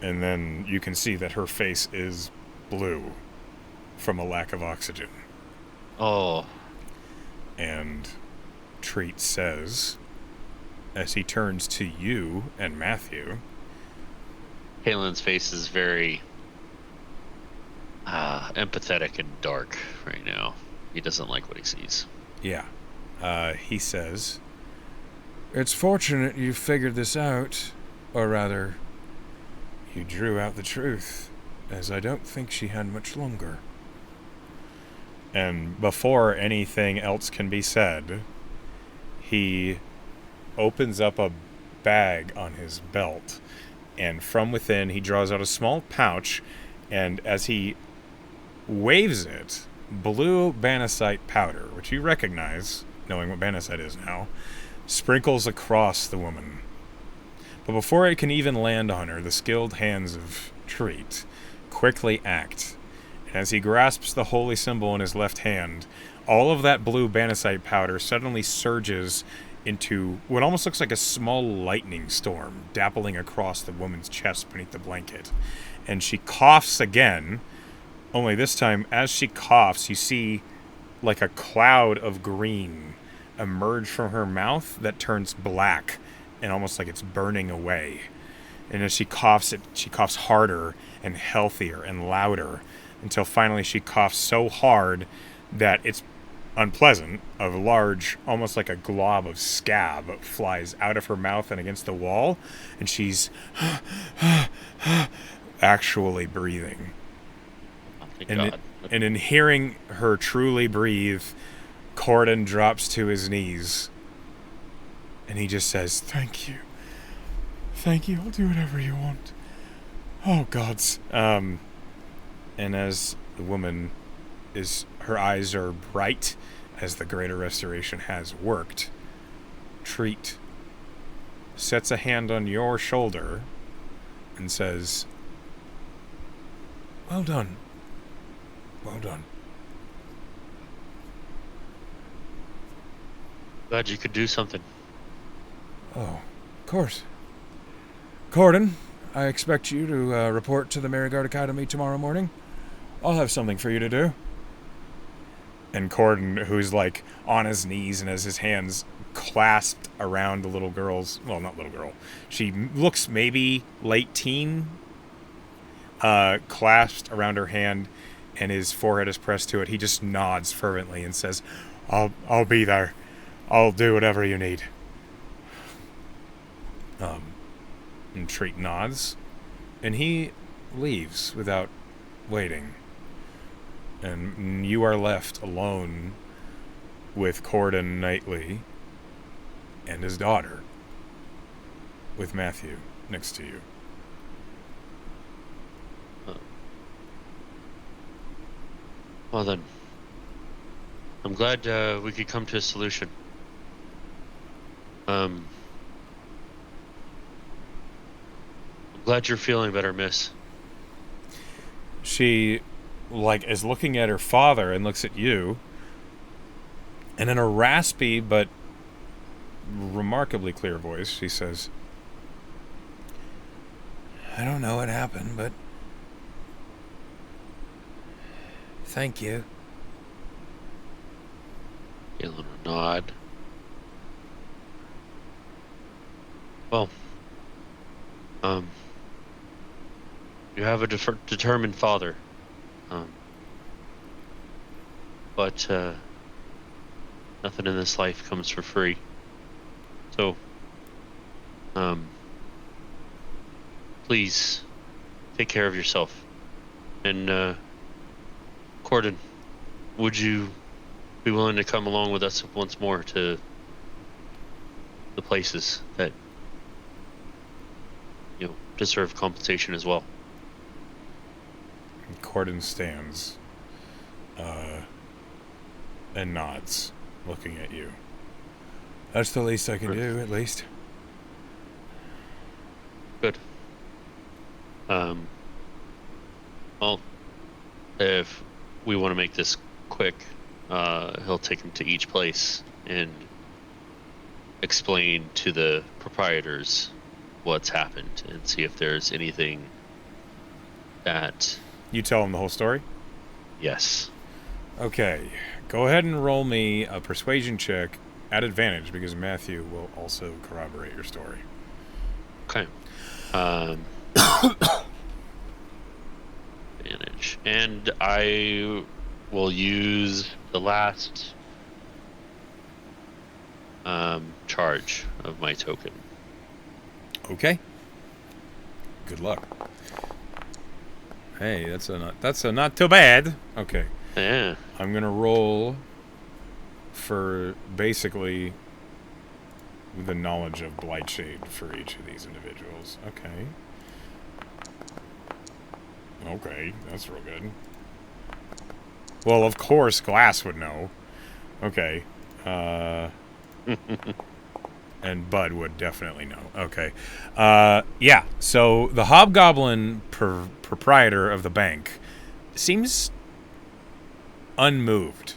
and then you can see that her face is blue from a lack of oxygen. Oh. And Treat says, as he turns to you and Matthew, Kaelan's face is very empathetic and dark right now. He doesn't like what he sees. yeah, he says, "It's fortunate you figured this out, or rather, you drew out the truth, as I don't think she had much longer." And before anything else can be said, he opens up a bag on his belt, and from within he draws out a small pouch, and as he waves it, blue banisite powder, which you recognize, knowing what banisite is now, sprinkles across the woman. But before it can even land on her, the skilled hands of Treat quickly act. And as he grasps the holy symbol in his left hand, all of that blue banisite powder suddenly surges into what almost looks like a small lightning storm, dappling across the woman's chest beneath the blanket. And she coughs again, only this time, as she coughs, you see like a cloud of green emerge from her mouth that turns black and almost like it's burning away. And as she coughs, she coughs harder and healthier and louder until finally she coughs so hard that it's unpleasant. A large, almost like a glob of scab flies out of her mouth and against the wall, and she's actually breathing. Oh, thank And, God. and in hearing her truly breathe, Corden drops to his knees, and he just says, "Thank you. Thank you. I'll do whatever you want. Oh, gods." And as the woman her eyes are bright as the greater restoration has worked, Treat sets a hand on your shoulder and says, "Well done. Well done." Glad you could do something. Oh, of course. Corden, I expect you to report to the Maryguard Academy tomorrow morning. I'll have something for you to do. And Corden, who's like on his knees and has his hands clasped around the little girl's, well, not little girl, she looks maybe late teen, clasped around her hand, and his forehead is pressed to it. He just nods fervently and says, I'll be there. I'll do whatever you need." And Treat nods, and he leaves without waiting. And you are left alone with Corden Knightley and his daughter, with Matthew next to you. Well then, I'm glad we could come to a solution. I'm glad you're feeling better, miss. She, is looking at her father and looks at you, and in a raspy but remarkably clear voice, she says, "I don't know what happened, but thank you." Kaelan will nod. Well, you have a determined father, but nothing in this life comes for free. So, please take care of yourself. And Corden, would you be willing to come along with us once more to the places that deserve compensation as well? Corden stands and nods, looking at you. "That's the least I can do, at least." Good. Well, if we want to make this quick, he'll take him to each place and explain to the proprietors what's happened and see if there's anything that... You tell him the whole story? Yes. Okay. Go ahead and roll me a persuasion check at advantage, because Matthew will also corroborate your story. Okay. Advantage. And I will use the last charge of my token. Okay. Good luck. Hey, that's a not too bad. Okay. Yeah. I'm gonna roll for basically the knowledge of Blightshade for each of these individuals. Okay. Okay, that's real good. Well, of course, Glass would know. Okay. And Bud would definitely know. Okay. Yeah, so the Hobgoblin proprietor of the bank seems unmoved.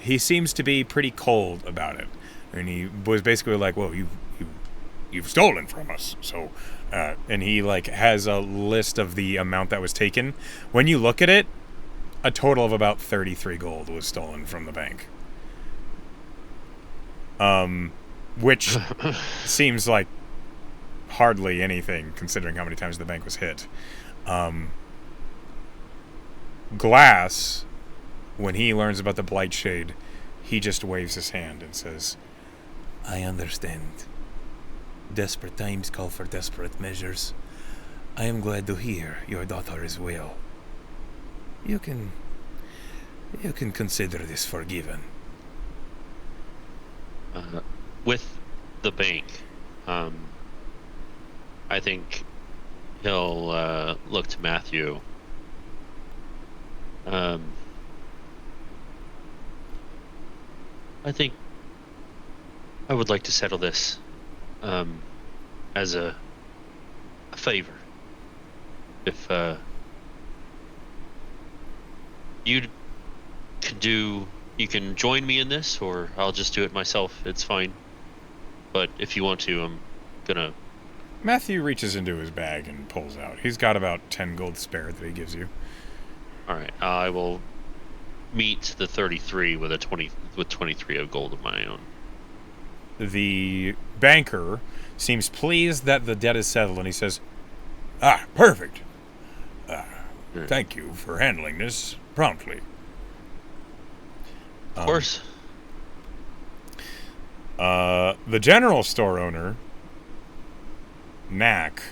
He seems to be pretty cold about it. And he was basically like, well, you've stolen from us, so... and he, like, has a list of the amount that was taken. When you look at it, a total of about 33 gold was stolen from the bank. Which seems like hardly anything, considering how many times the bank was hit. Glass, when he learns about the Blightshade, he just waves his hand and says, I understand. Desperate times call for desperate measures. I am glad to hear your daughter is well. You can consider this forgiven. With the bank, I think he'll look to Matthew. I think I would like to settle this as a favor. If you can join me in this, or I'll just do it myself. It's fine. But if you want to, I'm gonna... Matthew reaches into his bag and pulls out. He's got about 10 gold spare that he gives you. Alright, I will meet the 33 with 23 of gold of my own. The banker seems pleased that the debt is settled, and he says, perfect. Thank you for handling this promptly. Of course. The general store owner, Knack,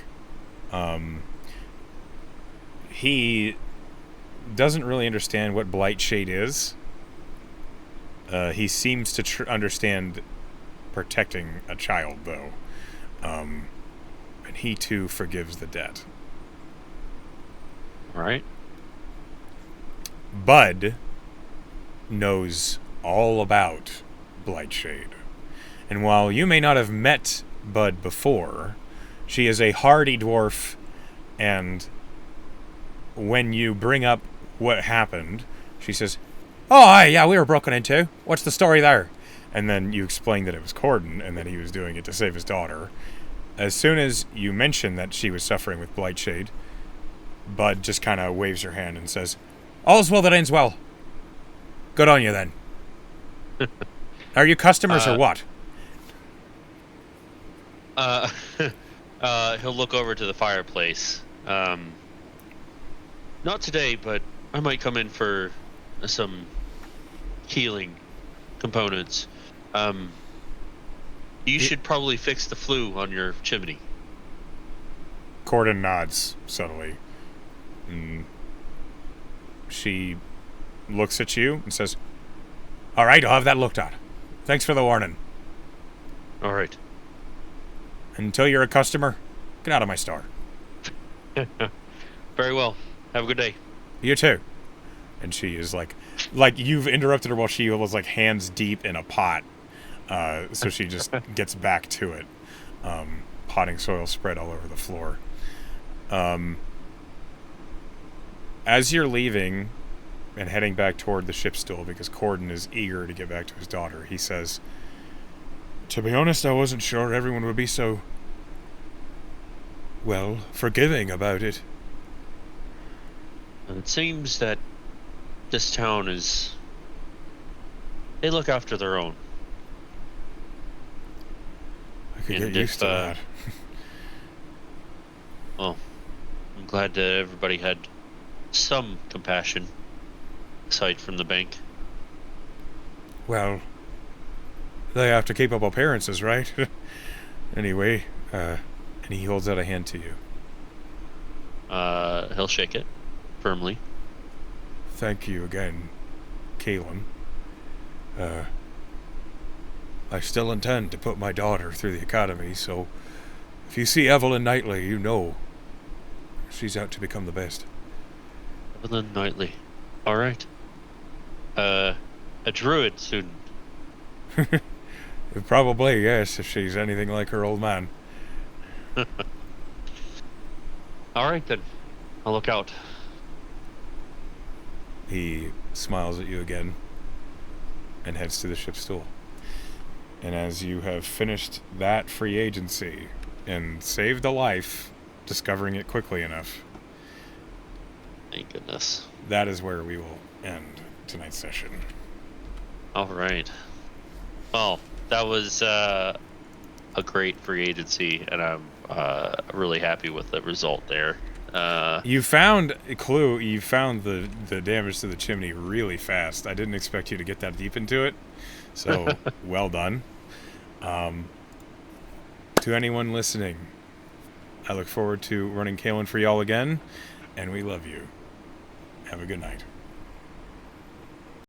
he doesn't really understand what Blightshade is. He seems to understand protecting a child, though. And he, too, forgives the debt. Alright. Bud knows all about Blightshade. And while you may not have met Bud before, she is a hardy dwarf, and when you bring up what happened, she says, oh, hi, yeah, we were broken into. What's the story there? And then you explain that it was Corden, and that he was doing it to save his daughter. As soon as you mention that she was suffering with Blightshade, Bud just kind of waves her hand and says, all's well that ends well. Good on you, then. Are you customers or what? He'll look over to the fireplace. Not today, but I might come in for some healing components. You should probably fix the flue on your chimney. Corden nods subtly. She looks at you and says, all right, I'll have that looked at. Thanks for the warning. All right. Until you're a customer, get out of my store. Very well. Have a good day. You too. And she is like you've interrupted her while she was like hands deep in a pot. So she just gets back to it. Potting soil spread all over the floor. As you're leaving and heading back toward the ship stool, because Corden is eager to get back to his daughter, he says, to be honest, I wasn't sure everyone would be so, well, forgiving about it. And it seems that this town is... They look after their own. I could get used to that. Well, I'm glad that everybody had some compassion, aside from the bank. Well, they have to keep up appearances, right? Anyway, and he holds out a hand to you. He'll shake it firmly. Thank you again, Kaelan. I still intend to put my daughter through the academy, so if you see Evelyn Knightley, you know she's out to become the best. Evelyn Knightley. All right. A druid student. Probably, yes, if she's anything like her old man. All right then. I'll look out. He smiles at you again and heads to the ship's stool. And as you have finished that free agency and saved a life, discovering it quickly enough, Thank goodness. that is where we will end tonight's session. All right. Well, that was a great free agency, and I'm really happy with the result there. You found a clue. You found the damage to the chimney really fast. I didn't expect you to get that deep into it. So, well done. To anyone listening, I look forward to running Kaelan for y'all again, and we love you. Have a good night.